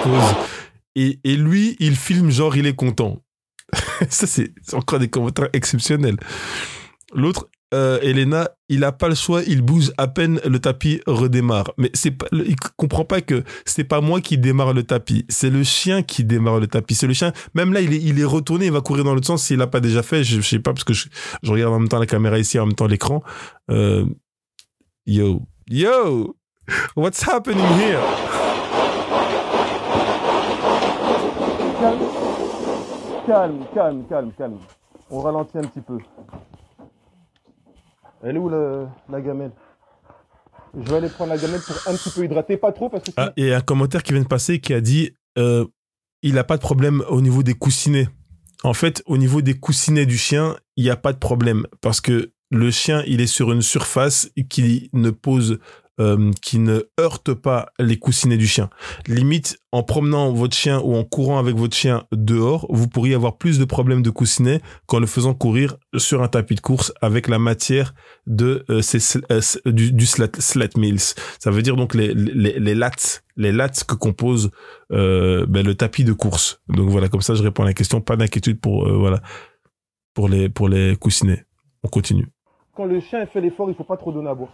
Pause. Et lui, il filme genre il est content. Ça, c'est encore des commentaires exceptionnels. L'autre, Elena, il a pas le choix, il bouge à peine, le tapis redémarre. Mais c'est pas, il comprend pas que c'est pas moi qui démarre le tapis, c'est le chien qui démarre le tapis. C'est le chien. Même là, il est retourné, il va courir dans l'autre sens s'il l'a pas déjà fait. Je sais pas parce que je regarde en même temps la caméra ici, en même temps l'écran. Yo, what's happening here? Calme. On ralentit un petit peu. Elle est où la gamelle? Je vais aller prendre la gamelle pour un petit peu hydrater, pas trop parce que... Ah, il y a un commentaire qui vient de passer qui a dit il n'a pas de problème au niveau des coussinets. En fait, au niveau des coussinets du chien, il n'y a pas de problème parce que le chien, il est sur une surface qui ne heurte pas les coussinets du chien. Limite, en promenant votre chien ou en courant avec votre chien dehors, vous pourriez avoir plus de problèmes de coussinets qu'en le faisant courir sur un tapis de course avec la matière de du slat mills. Ça veut dire donc les lattes que compose le tapis de course. Donc voilà, comme ça je réponds à la question. Pas d'inquiétude pour les coussinets. On continue. Quand le chien fait l'effort, il faut pas trop donner à boire.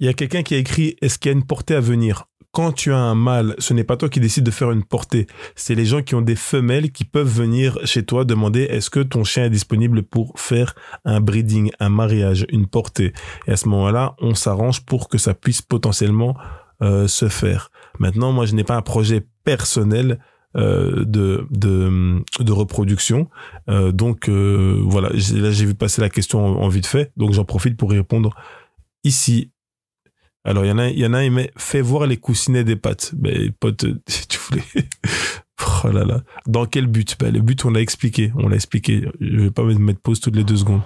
Il y a quelqu'un qui a écrit « Est-ce qu'il y a une portée à venir ?» Quand tu as un mâle, ce n'est pas toi qui décides de faire une portée. C'est les gens qui ont des femelles qui peuvent venir chez toi demander « Est-ce que ton chien est disponible pour faire un breeding, un mariage, une portée ?» Et à ce moment-là, on s'arrange pour que ça puisse potentiellement se faire. Maintenant, moi, je n'ai pas un projet personnel de reproduction. Donc, voilà. Là, j'ai vu passer la question en vite fait. Donc, j'en profite pour y répondre ici. Alors, il y en a, il met, fais voir les coussinets des pattes. Ben, pote, si tu voulais. Oh là là. Dans quel but? Ben, le but, on l'a expliqué. Je vais pas me mettre pause toutes les 2 secondes.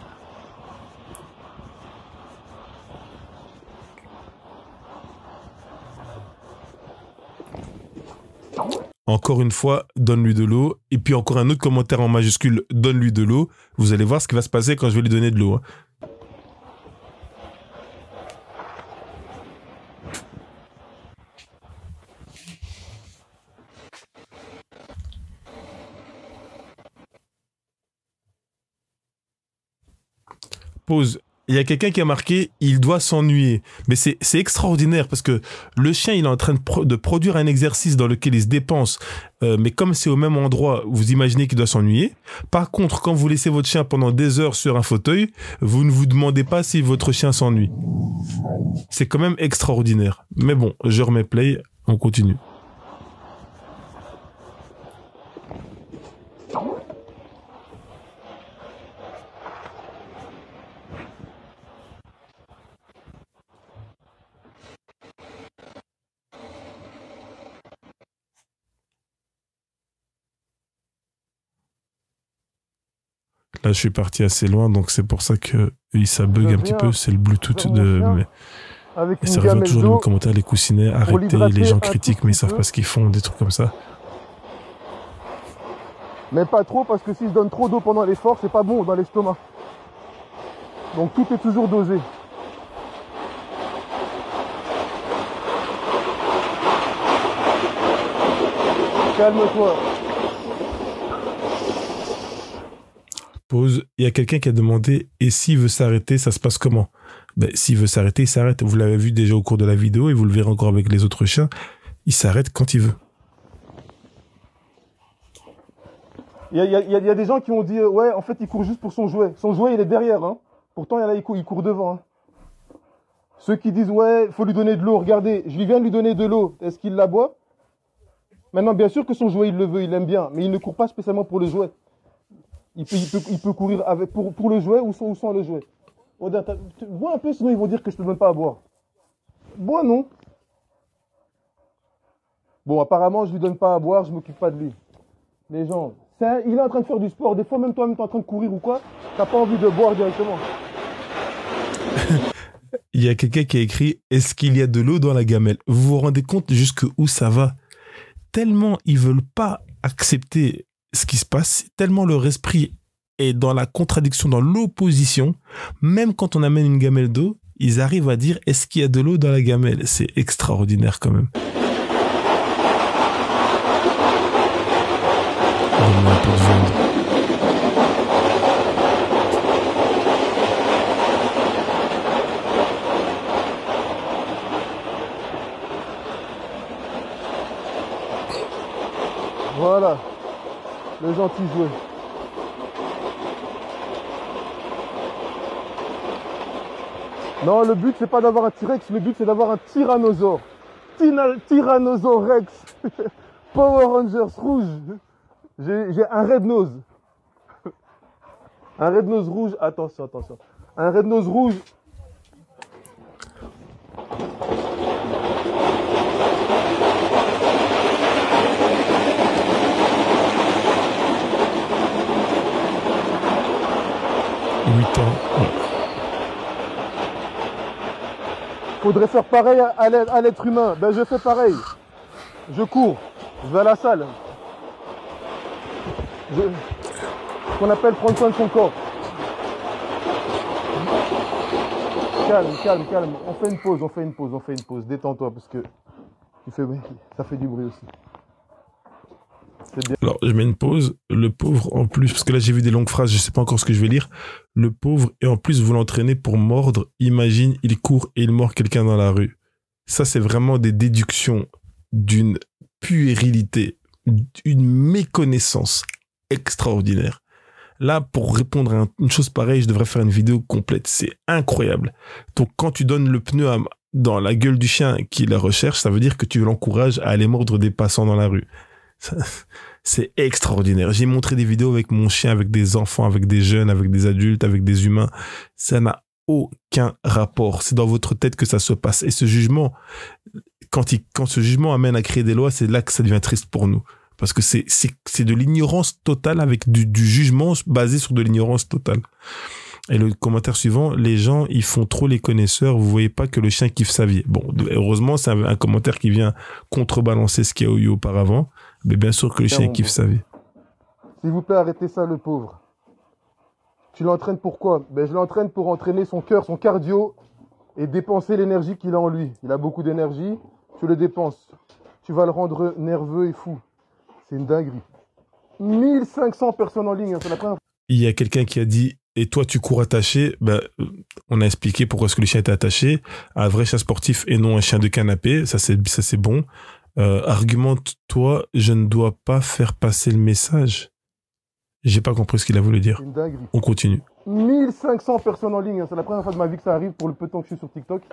Encore une fois, donne-lui de l'eau. Et puis encore un autre commentaire en majuscule, donne-lui de l'eau. Vous allez voir ce qui va se passer quand je vais lui donner de l'eau. Hein. Pause. Il y a quelqu'un qui a marqué « Il doit s'ennuyer ». Mais c'est extraordinaire parce que le chien, il est en train de produire un exercice dans lequel il se dépense. Mais comme c'est au même endroit, vous imaginez qu'il doit s'ennuyer. Par contre, quand vous laissez votre chien pendant des heures sur un fauteuil, vous ne vous demandez pas si votre chien s'ennuie. C'est quand même extraordinaire. Mais bon, je remets play, on continue. Là, je suis parti assez loin, donc c'est pour ça que ça bug un petit peu. C'est le Bluetooth de... Et ça revient toujours dans les commentaires, les coussinets, arrêtez, les gens critiquent, mais ils savent pas ce qu'ils font, des trucs comme ça. Mais pas trop, parce que si je donne trop d'eau pendant l'effort, c'est pas bon dans l'estomac. Donc tout est toujours dosé. Calme-toi. Pause. Il y a quelqu'un qui a demandé, et s'il veut s'arrêter, ça se passe comment? Ben, s'il veut s'arrêter, il s'arrête. Vous l'avez vu déjà au cours de la vidéo et vous le verrez encore avec les autres chiens. Il s'arrête quand il veut. Il y a des gens qui ont dit, ouais, en fait, il court juste pour son jouet. Son jouet, il est derrière, hein. Pourtant, il y en a, il court devant, hein. Ceux qui disent, ouais, il faut lui donner de l'eau. Regardez, je lui viens de lui donner de l'eau. Est-ce qu'il la boit? Maintenant, bien sûr que son jouet, il le veut, il l'aime bien. Mais il ne court pas spécialement pour le jouet. Il peut courir avec, pour le jouet ou sans le jouet. Oda, bois un peu, sinon ils vont dire que je te donne pas à boire. Bois, non. Bon, apparemment, je lui donne pas à boire, je m'occupe pas de lui. Les gens, il est en train de faire du sport. Des fois, même toi-même, tu es en train de courir ou quoi, t'as pas envie de boire directement. Il y a quelqu'un qui a écrit « Est-ce qu'il y a de l'eau dans la gamelle ?» Vous vous rendez compte jusqu'où ça va? Tellement ils veulent pas accepter ce qui se passe, tellement leur esprit est dans la contradiction, dans l'opposition. Même quand on amène une gamelle d'eau, ils arrivent à dire « Est-ce qu'il y a de l'eau dans la gamelle ?» C'est extraordinaire quand même. Donne-moi un peu de viande. Voilà, le gentil jouet. Non, le but, c'est pas d'avoir un T-Rex, le but, c'est d'avoir un tyrannosaure. Tyrannosaure Rex. Power Rangers rouge. J'ai un red nose. Un red nose rouge. Attention, attention. Un red nose rouge. Faudrait faire pareil à l'être humain. Ben je fais pareil. Je cours. Je vais à la salle. Ce qu'on appelle prendre soin de son corps. Calme, calme, calme. On fait une pause, on fait une pause, on fait une pause. Détends-toi parce que ça fait du bruit aussi. Alors, je mets une pause. Le pauvre, en plus, parce que là, j'ai vu des longues phrases, je sais pas encore ce que je vais lire. Le pauvre, et en plus, vous l'entraînez pour mordre. Imagine, il court et il mord quelqu'un dans la rue. Ça, c'est vraiment des déductions d'une puérilité, une méconnaissance extraordinaire. Là, pour répondre à une chose pareille, je devrais faire une vidéo complète. C'est incroyable. Donc, quand tu donnes le pneu dans la gueule du chien qui la recherche, ça veut dire que tu l'encourages à aller mordre des passants dans la rue. C'est extraordinaire. J'ai montré des vidéos avec mon chien, avec des enfants, avec des jeunes, avec des adultes, avec des humains. Ça n'a aucun rapport. C'est dans votre tête que ça se passe. Et ce jugement, quand ce jugement amène à créer des lois, c'est là que ça devient triste pour nous. Parce que c'est de l'ignorance totale avec du jugement basé sur de l'ignorance totale. Et le commentaire suivant, les gens, ils font trop les connaisseurs, vous voyez pas que le chien kiffe sa vie. Bon, heureusement, c'est un commentaire qui vient contrebalancer ce qu'il y a eu auparavant. Mais bien sûr que le chien kiffe sa vie. S'il vous plaît, arrêtez ça, le pauvre. Tu l'entraînes pourquoi? Ben, je l'entraîne pour entraîner son cœur, son cardio et dépenser l'énergie qu'il a en lui. Il a beaucoup d'énergie, tu le dépenses. Tu vas le rendre nerveux et fou. C'est une dinguerie. 1500 personnes en ligne, c'est la première fois. Il y a quelqu'un qui a dit « Et toi, tu cours attaché ?» Ben, on a expliqué pourquoi est-ce que le chien était attaché. Un vrai chien sportif et non un chien de canapé. Ça, c'est bon. Argumente-toi, je ne dois pas faire passer le message. J'ai pas compris ce qu'il a voulu dire. Une dinguerie. On continue. 1500 personnes en ligne. C'est la première fois de ma vie que ça arrive pour le peu de temps que je suis sur TikTok.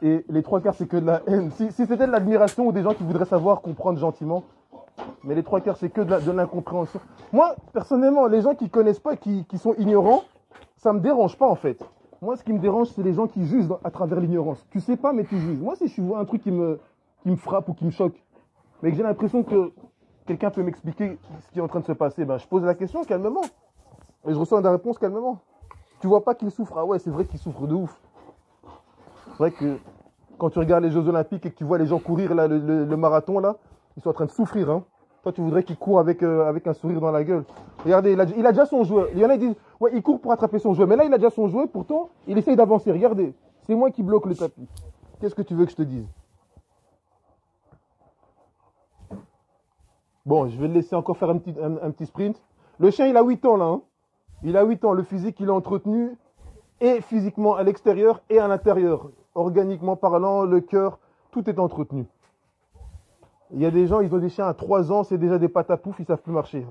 Et les trois quarts, c'est que de la haine. Si c'était de l'admiration ou des gens qui voudraient savoir comprendre gentiment, mais les trois quarts, c'est que de l'incompréhension. Moi, personnellement, les gens qui connaissent pas, qui sont ignorants, ça me dérange pas en fait. Moi, ce qui me dérange, c'est les gens qui jugent à travers l'ignorance. Tu sais pas, mais tu juges. Moi, si je vois un truc qui me frappe ou qui me choque, mais que j'ai l'impression que quelqu'un peut m'expliquer ce qui est en train de se passer, ben, je pose la question calmement. Et je reçois la réponse calmement. Tu vois pas qu'il souffre? Ah ouais, c'est vrai qu'il souffre de ouf. C'est vrai que quand tu regardes les Jeux Olympiques et que tu vois les gens courir là, le marathon, là, ils sont en train de souffrir. Hein. Toi, tu voudrais qu'ils courent avec un sourire dans la gueule. Regardez, il a déjà son jouet. Il y en a qui disent, ouais, il court pour attraper son jouet. Mais là, il a déjà son jouet, pourtant, il essaye d'avancer. Regardez, c'est moi qui bloque le tapis. Qu'est-ce que tu veux que je te dise? Bon, je vais le laisser encore faire un petit sprint. Le chien, il a 8 ans là. Hein. Il a 8 ans. Le physique, il est entretenu et physiquement à l'extérieur et à l'intérieur. Organiquement parlant, le cœur, tout est entretenu. Il y a des gens, ils ont des chiens à 3 ans, c'est déjà des pattes à pouf, ils savent plus marcher.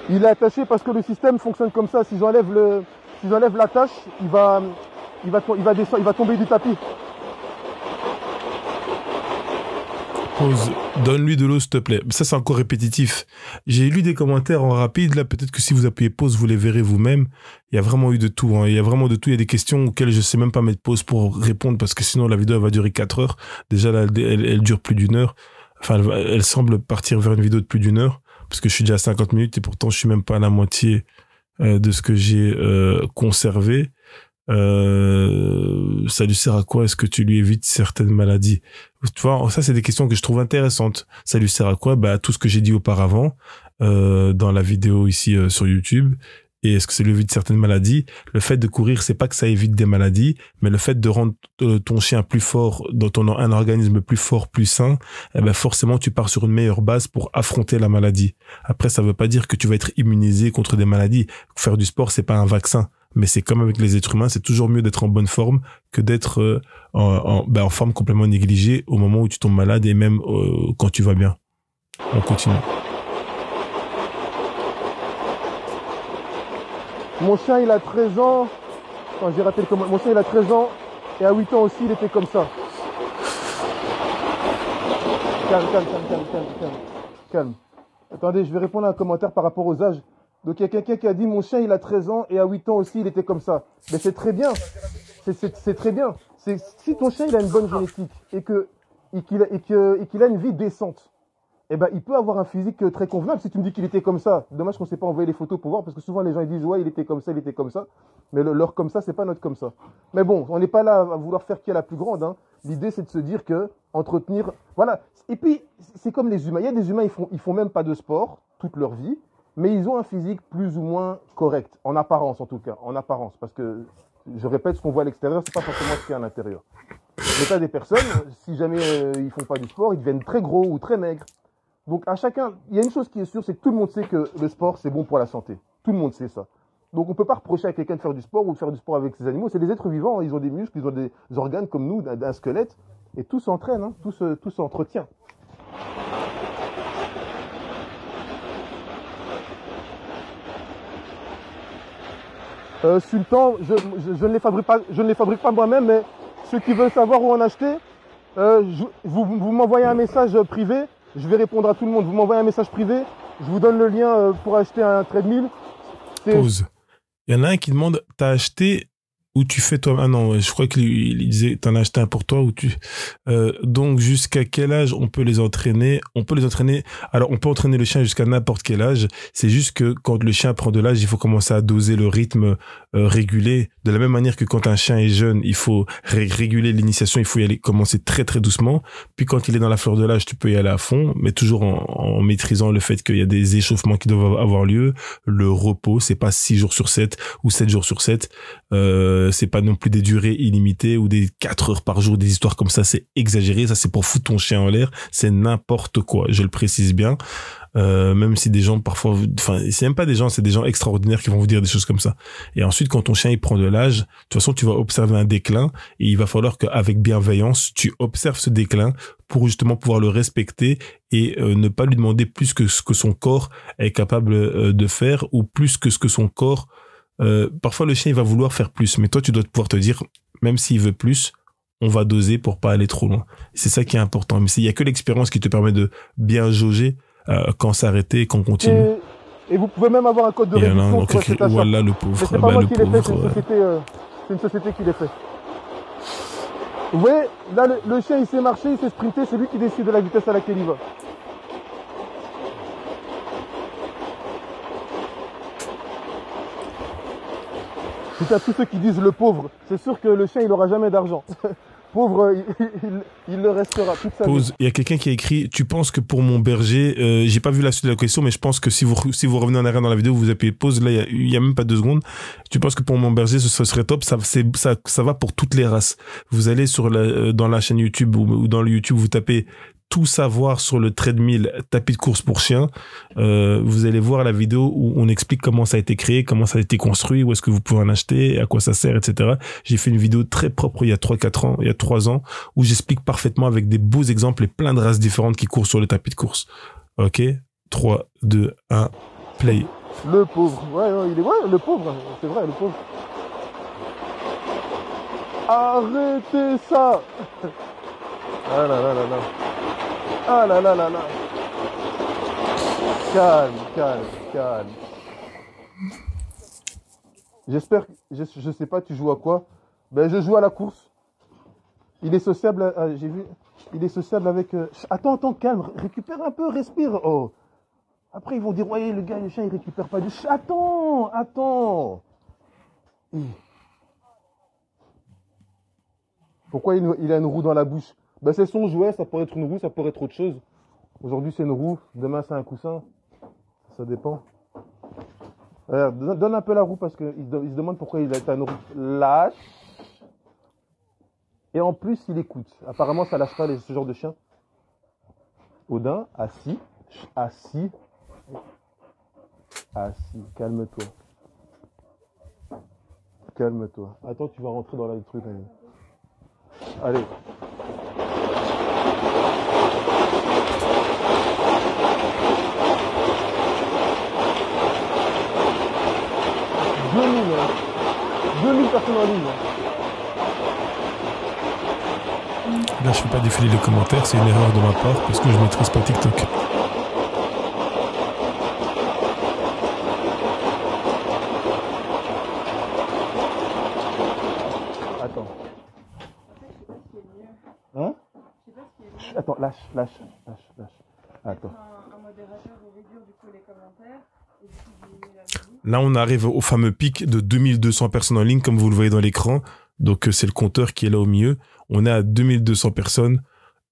Il est attaché parce que le système fonctionne comme ça. S'ils enlèvent la tâche, il va descendre, il va tomber du tapis. Pause. Donne-lui de l'eau, s'il te plaît. Ça, c'est encore répétitif. J'ai lu des commentaires en rapide. Là, peut-être que si vous appuyez pause, vous les verrez vous-même. Il y a vraiment eu de tout. Hein. Il y a vraiment de tout. Il y a des questions auxquelles je sais même pas mettre pause pour répondre parce que sinon, la vidéo elle va durer 4 heures. Déjà, là, elle dure plus d'1 heure. Enfin, elle semble partir vers une vidéo de plus d'1 heure parce que je suis déjà à 50 minutes et pourtant, je suis même pas à la moitié de ce que j'ai conservé. Ça lui sert à quoi? Est-ce que tu lui évites certaines maladies? Tu vois, ça c'est des questions que je trouve intéressantes. Ça lui sert à quoi? Bah, tout ce que j'ai dit auparavant dans la vidéo ici sur YouTube. Et est-ce que ça lui évite certaines maladies? Le fait de courir, c'est pas que ça évite des maladies, mais le fait de rendre ton chien plus fort, un organisme plus fort, plus sain, eh ben forcément tu pars sur une meilleure base pour affronter la maladie. Après, ça veut pas dire que tu vas être immunisé contre des maladies. Faire du sport, c'est pas un vaccin. Mais c'est comme avec les êtres humains, c'est toujours mieux d'être en bonne forme que d'être en forme complètement négligée au moment où tu tombes malade et même quand tu vas bien. On continue. Mon chien, il a 13 ans. Enfin, j'ai raté le comment. Mon chien, il a 13 ans. Et à 8 ans aussi, il était comme ça. Calme. Attendez, je vais répondre à un commentaire par rapport aux âges. Donc il y a quelqu'un qui a dit mon chien il a 13 ans et à 8 ans aussi il était comme ça. Mais c'est très bien. C'est très bien. Si ton chien il a une bonne génétique et qu'il a une vie décente, eh ben il peut avoir un physique très convenable. Si tu me dis qu'il était comme ça, dommage qu'on ne s'est pas envoyé les photos pour voir parce que souvent les gens ils disent ouais il était comme ça, il était comme ça. Mais leur comme ça c'est pas notre comme ça. Mais bon, on n'est pas là à vouloir faire qui est la plus grande. Hein. L'idée c'est de se dire que entretenir, voilà. Et puis c'est comme les humains. Il y a des humains ils font même pas de sport toute leur vie. Mais ils ont un physique plus ou moins correct, en apparence en tout cas, en apparence, parce que, je répète, ce qu'on voit à l'extérieur, c'est pas forcément ce qu'il y a à l'intérieur. Mais t'as des personnes, si jamais ils font pas du sport, ils deviennent très gros ou très maigres. Donc à chacun, il y a une chose qui est sûre, c'est que tout le monde sait que le sport, c'est bon pour la santé. Tout le monde sait ça. Donc on peut pas reprocher à quelqu'un de faire du sport ou de faire du sport avec ses animaux. C'est des êtres vivants, ils ont des muscles, ils ont des organes comme nous, un squelette, et tout s'entraîne, hein, tout s'entretient. Sultan, je ne les fabrique pas moi-même, mais ceux qui veulent savoir où en acheter, vous m'envoyez un message privé, je vais répondre à tout le monde. Vous m'envoyez un message privé, je vous donne le lien pour acheter un treadmill. Pause. Il y en a un qui demande, t'as acheté ou tu fais toi? Ah non, je crois qu'il disait, t'en as acheté un pour toi ou tu. Donc jusqu'à quel âge on peut les entraîner? On peut les entraîner. Alors on peut entraîner le chien jusqu'à n'importe quel âge. C'est juste que quand le chien prend de l'âge, il faut commencer à doser le rythme réguler. De la même manière que quand un chien est jeune, il faut réguler l'initiation. Il faut y aller commencer très très doucement. Puis quand il est dans la fleur de l'âge, tu peux y aller à fond, mais toujours en maîtrisant le fait qu'il y a des échauffements qui doivent avoir lieu. Le repos, c'est pas 6 jours sur 7 ou 7 jours sur 7. C'est pas non plus des durées illimitées ou des 4 heures par jour, des histoires comme ça, c'est exagéré, ça c'est pour foutre ton chien en l'air, c'est n'importe quoi, je le précise bien. Même si des gens parfois, enfin c'est même pas des gens, c'est des gens extraordinaires qui vont vous dire des choses comme ça. Et ensuite quand ton chien il prend de l'âge, de toute façon tu vas observer un déclin et il va falloir qu'avec bienveillance tu observes ce déclin pour justement pouvoir le respecter et ne pas lui demander plus que ce que son corps est capable de faire ou plus que ce que son corps. Parfois le chien il va vouloir faire plus, mais toi tu dois pouvoir te dire, même s'il veut plus, on va doser pour pas aller trop loin. C'est ça qui est important. Mais il y a que l'expérience qui te permet de bien jauger quand s'arrêter et quand continue. Et vous pouvez même avoir un code de réduction sur cet achat. Voilà le pauvre. Mais c'est pas moi qui l'ai fait, c'est une société qui l'a fait. Vous voyez, là le chien il sait marcher, il sait sprinter, c'est lui qui décide de la vitesse à laquelle il va. Puis à tous ceux qui disent le pauvre, c'est sûr que le chien il aura jamais d'argent. Pauvre, il le restera toute sa vie. Pause. Il y a quelqu'un qui a écrit, tu penses que pour mon berger, j'ai pas vu la suite de la question, mais je pense que si vous revenez en arrière dans la vidéo, vous appuyez pause, là, il y a même pas 2 secondes. Tu penses que pour mon berger, ce serait top. Ça va pour toutes les races. Vous allez dans la chaîne YouTube ou dans le YouTube, vous tapez tout savoir sur le treadmill tapis de course pour chien. Vous allez voir la vidéo où on explique comment ça a été créé, comment ça a été construit, où est-ce que vous pouvez en acheter, à quoi ça sert, etc. J'ai fait une vidéo très propre il y a 3 ans, où j'explique parfaitement avec des beaux exemples et plein de races différentes qui courent sur le tapis de course. Ok? 3, 2, 1, play. Le pauvre. Ouais, il est le pauvre. C'est vrai, le pauvre. Arrêtez ça. Ah là là là là. Ah là là là là. Calme. J'espère, je sais pas, tu joues à quoi? Ben, je joue à la course. Il est sociable, j'ai vu, il est sociable avec... Attends, calme, récupère un peu, respire. Oh. Après, ils vont dire, ouais, le gars, le chien, il récupère pas du chien. Attends. Pourquoi il a une roue dans la bouche? Ben, c'est son jouet, ça pourrait être une roue, ça pourrait être autre chose. Aujourd'hui, c'est une roue, demain, c'est un coussin. Ça dépend. Regarde, donne un peu la roue parce qu'il se demande pourquoi il a une roue. Lâche. Et en plus, il écoute. Apparemment, ça lâche pas ce genre de chien. Odin, assis. Calme-toi. Attends, tu vas rentrer dans le truc. Allez. « 2000 personnes en ligne. Là, je fais pas défiler les commentaires, c'est une erreur de ma part parce que je maîtrise pas TikTok. Attends. Hein? Attends, lâche. Attends. Un modérateur et réduire du coup les commentaires. Là, on arrive au fameux pic de 2200 personnes en ligne, comme vous le voyez dans l'écran. Donc, c'est le compteur qui est là au milieu. On est à 2200 personnes.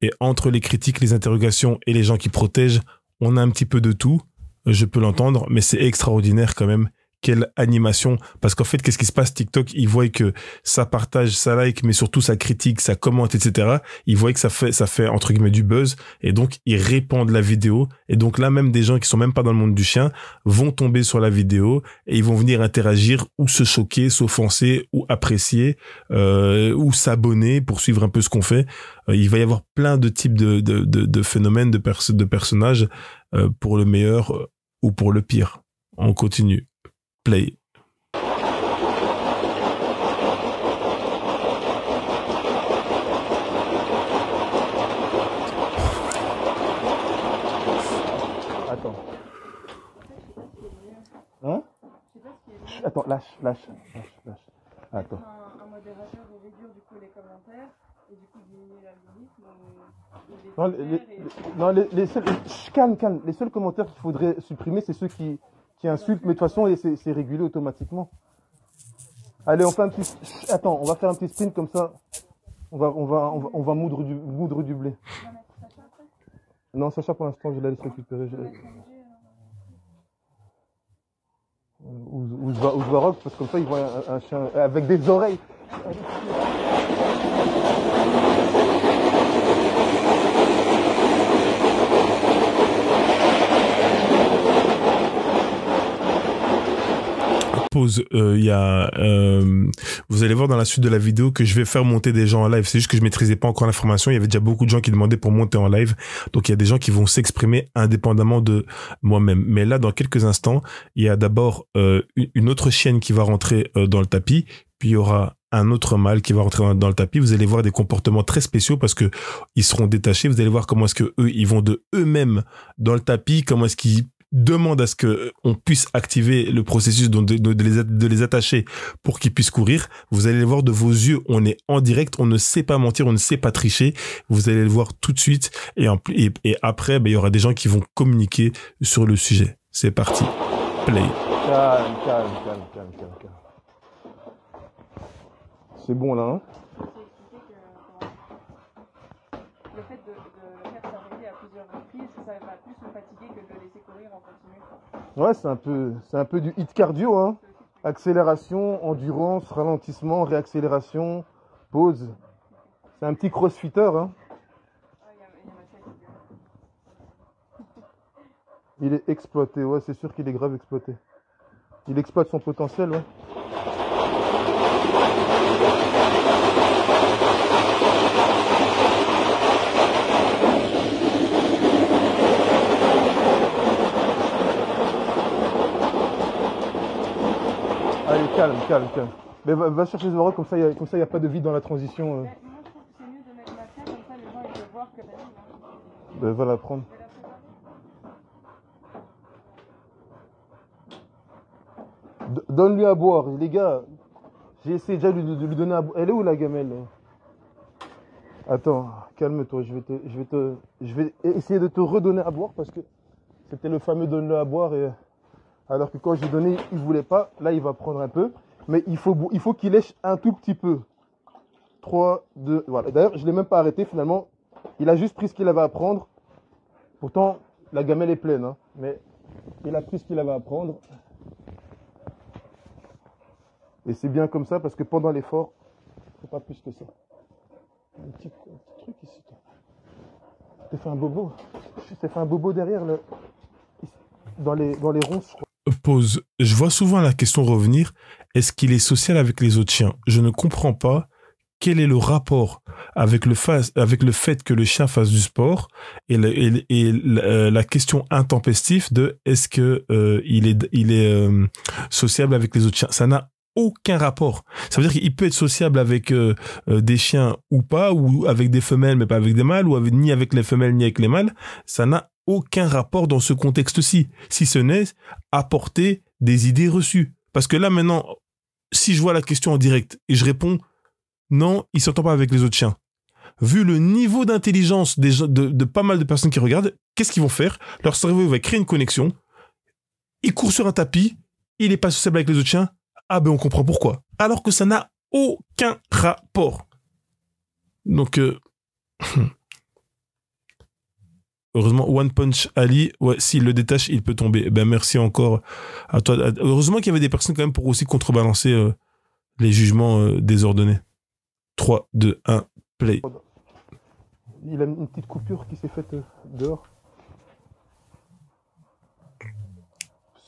Et entre les critiques, les interrogations et les gens qui protègent, on a un petit peu de tout. Je peux l'entendre, mais c'est extraordinaire quand même. Quelle animation. Parce qu'en fait, qu'est-ce qui se passe? TikTok, ils voient que ça partage, ça like, mais surtout ça critique, ça commente, etc. Ils voient que ça fait entre guillemets du buzz. Et donc, ils répandent la vidéo. Et donc là, même des gens qui sont même pas dans le monde du chien vont tomber sur la vidéo et ils vont venir interagir ou se choquer, s'offenser ou apprécier, ou s'abonner pour suivre un peu ce qu'on fait. Il va y avoir plein de types de phénomènes, de personnages, pour le meilleur ou pour le pire. On continue. Play. Attends. Hein? Attends, lâche. Attends. Un modérateur et réduire du coup les commentaires et du coup diminuer l'algorithme. Calme. Les seuls commentaires qu'il faudrait supprimer, c'est ceux qui insultent, mais de toute façon, c'est régulé automatiquement. Allez, on fait un petit... Attends, on va faire un petit sprint comme ça. On va moudre du blé. Non, Sacha, pour l'instant, je la laisse récupérer. Ou je vais rock, parce que comme ça, ils voient un chien avec des oreilles. Pause. Vous allez voir dans la suite de la vidéo que je vais faire monter des gens en live. C'est juste que je maîtrisais pas encore l'information. Il y avait déjà beaucoup de gens qui demandaient pour monter en live. Donc il y a des gens qui vont s'exprimer indépendamment de moi-même. Mais là, dans quelques instants, il y a d'abord une autre chienne qui va rentrer dans le tapis. Puis il y aura un autre mâle qui va rentrer dans le tapis. Vous allez voir des comportements très spéciaux parce que ils seront détachés. Vous allez voir comment est-ce que eux, ils vont de eux-mêmes dans le tapis. Comment est-ce qu'ils demande à ce que on puisse activer le processus de les attacher pour qu'ils puissent courir. Vous allez le voir de vos yeux. On est en direct. On ne sait pas mentir. On ne sait pas tricher. Vous allez le voir tout de suite. Et après, il y aura des gens qui vont communiquer sur le sujet. C'est parti. Play. Calme. C'est bon là, hein? le fait de le faire s'arrêter à plusieurs reprises, ça va plus le fatiguer que de le laisser courir en continu. Ouais, c'est un peu du hit cardio, hein. Accélération, endurance, ralentissement, réaccélération, pause. C'est un petit crossfitter, hein. Ah, il y a ma tête. Il est exploité, ouais, c'est sûr qu'il est grave exploité. Il exploite son potentiel, ouais. Allez, calme, calme, calme. Mais va chercher Zoro, comme ça, il n'y a pas de vide dans la transition. Moi, je trouve que c'est mieux de mettre ma tête, comme ça les gens ils peuvent voir que t'as mis. Ben, va la prendre. Je vais la préparer. Donne-lui à boire, les gars. J'ai essayé déjà de lui donner à boire. Elle est où la gamelle là? Attends, calme-toi. Je vais essayer de te redonner à boire parce que c'était le fameux donne-le à boire. Et alors que quand j'ai donné, il voulait pas. Là, il va prendre un peu. Mais il faut qu'il lèche un tout petit peu. 3, 2, voilà. D'ailleurs, je ne l'ai même pas arrêté finalement. Il a juste pris ce qu'il avait à prendre. Pourtant, la gamelle est pleine. Hein, mais il a pris ce qu'il avait à prendre. Et c'est bien comme ça parce que pendant l'effort, c'est pas plus que ça. Un petit truc ici. Tu t'es fait un bobo. Tu t'es fait un bobo derrière dans les ronces, je crois. Pause. Je vois souvent la question revenir. Est-ce qu'il est social avec les autres chiens? Je ne comprends pas quel est le rapport avec le fait que le chien fasse du sport et la question intempestive de est-ce que il est sociable avec les autres chiens. Ça n'a aucun rapport. Ça veut dire qu'il peut être sociable avec des chiens ou pas, ou avec des femelles mais pas avec des mâles, ou ni avec les femelles ni avec les mâles. Ça n'a aucun rapport dans ce contexte-ci, si ce n'est apporter des idées reçues. Parce que là maintenant, si je vois la question en direct et je réponds non, il s'entend pas avec les autres chiens. Vu le niveau d'intelligence de pas mal de personnes qui regardent, qu'est-ce qu'ils vont faire? Leur cerveau va créer une connexion. Il court sur un tapis, il est pas sociable avec les autres chiens. Ah ben on comprend pourquoi. Alors que ça n'a aucun rapport. Donc heureusement, One Punch Ali, ouais, s'il le détache, il peut tomber. Ben merci encore à toi. Heureusement qu'il y avait des personnes quand même pour aussi contrebalancer les jugements désordonnés. 3, 2, 1, play. Il a une petite coupure qui s'est faite dehors.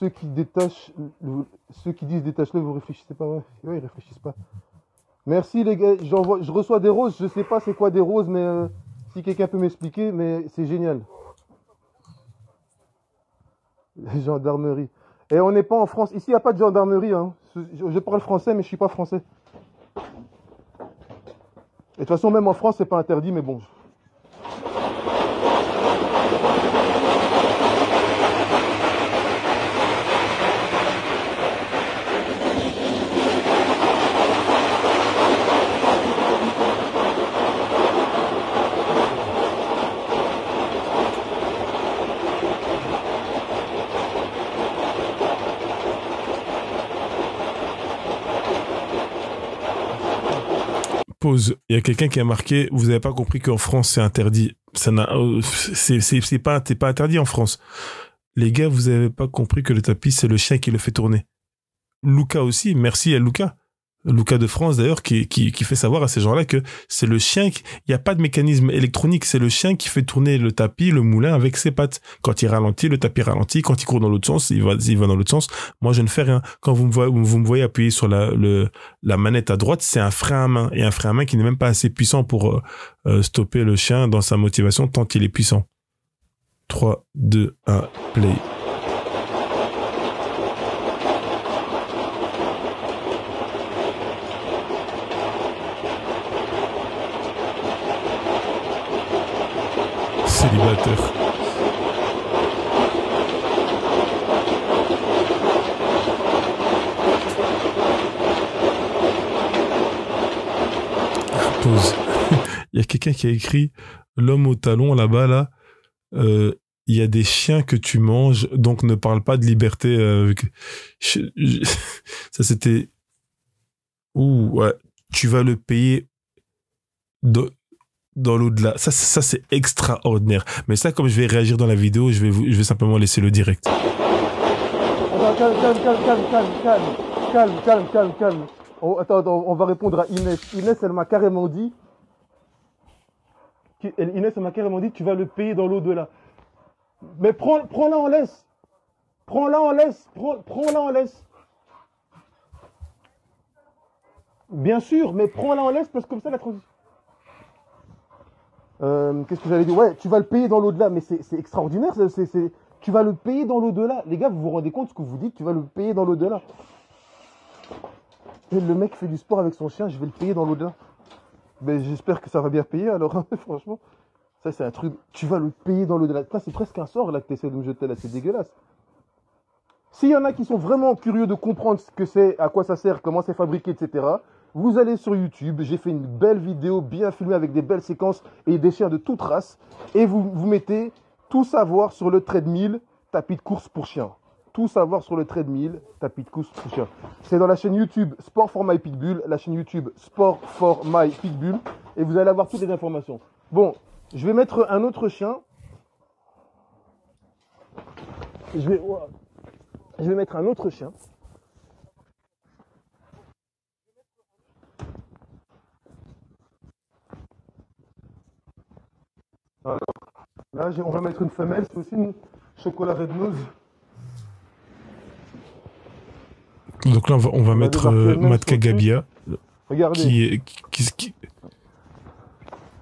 Ceux qui disent détache-le, vous réfléchissez pas, ouais, ils réfléchissent pas. Merci les gars, je reçois des roses, je sais pas c'est quoi des roses, mais si quelqu'un peut m'expliquer, mais c'est génial. Gendarmerie. Et on n'est pas en France, ici il n'y a pas de gendarmerie, hein. Je parle français, mais je suis pas français. Et de toute façon, même en France, c'est pas interdit, mais bon. Pause. Il y a quelqu'un qui a marqué, vous n'avez pas compris qu'en France c'est interdit. Ça n'a, c'est pas interdit en France. Les gars, vous n'avez pas compris que le tapis c'est le chien qui le fait tourner. Luca aussi, merci à Luca. Luca de France d'ailleurs qui fait savoir à ces gens-là que c'est le chien, il n'y a pas de mécanisme électronique, c'est le chien qui fait tourner le tapis, le moulin avec ses pattes. Quand il ralentit, le tapis ralentit, quand il court dans l'autre sens, il va dans l'autre sens. Moi je ne fais rien. Quand vous me voyez appuyer sur la manette à droite, c'est un frein à main, et un frein à main qui n'est même pas assez puissant pour stopper le chien dans sa motivation tant il est puissant. 3, 2, 1, play. Célibataire. Pause. Il y a quelqu'un qui a écrit l'homme au talon là-bas là. Il y a des chiens que tu manges, donc ne parle pas de liberté. Ça c'était. Ouh ouais. Tu vas le payer. dans l'au-delà. Ça c'est extraordinaire. Mais ça, comme je vais réagir dans la vidéo, je vais simplement laisser le direct. Attends, calme. Attends, on va répondre à Inès. Inès, elle m'a carrément dit, tu vas le payer dans l'au-delà. Mais prends-la en laisse. Prends-la en laisse. Bien sûr, mais prends-la en laisse parce que comme ça la transition. Qu'est-ce que j'allais dire? Ouais, tu vas le payer dans l'au-delà, mais c'est extraordinaire. Tu vas le payer dans l'au-delà. Les gars, vous vous rendez compte de ce que vous dites? Tu vas le payer dans l'au-delà. Et le mec fait du sport avec son chien, je vais le payer dans l'au-delà. Ben, j'espère que ça va bien payer alors, franchement. Ça, c'est un truc. Tu vas le payer dans l'au-delà. Ça, c'est presque un sort là que tu essaies de me jeter là. C'est dégueulasse. S'il y en a qui sont vraiment curieux de comprendre ce que c'est, à quoi ça sert, comment c'est fabriqué, etc., vous allez sur YouTube. J'ai fait une belle vidéo bien filmée avec des belles séquences et des chiens de toute race. Et vous mettez tout savoir sur le treadmill, tapis de course pour chiens. Tout savoir sur le treadmill, tapis de course pour chiens. C'est dans la chaîne YouTube Sport for My Pitbull, la chaîne YouTube Sport for My Pitbull. Et vous allez avoir toutes les informations. Bon, je vais mettre un autre chien. Je vais mettre un autre chien. Alors, là, on va mettre une femelle. C'est aussi une chocolat red nose. Donc là, on va mettre Matka Gabia. Regardez.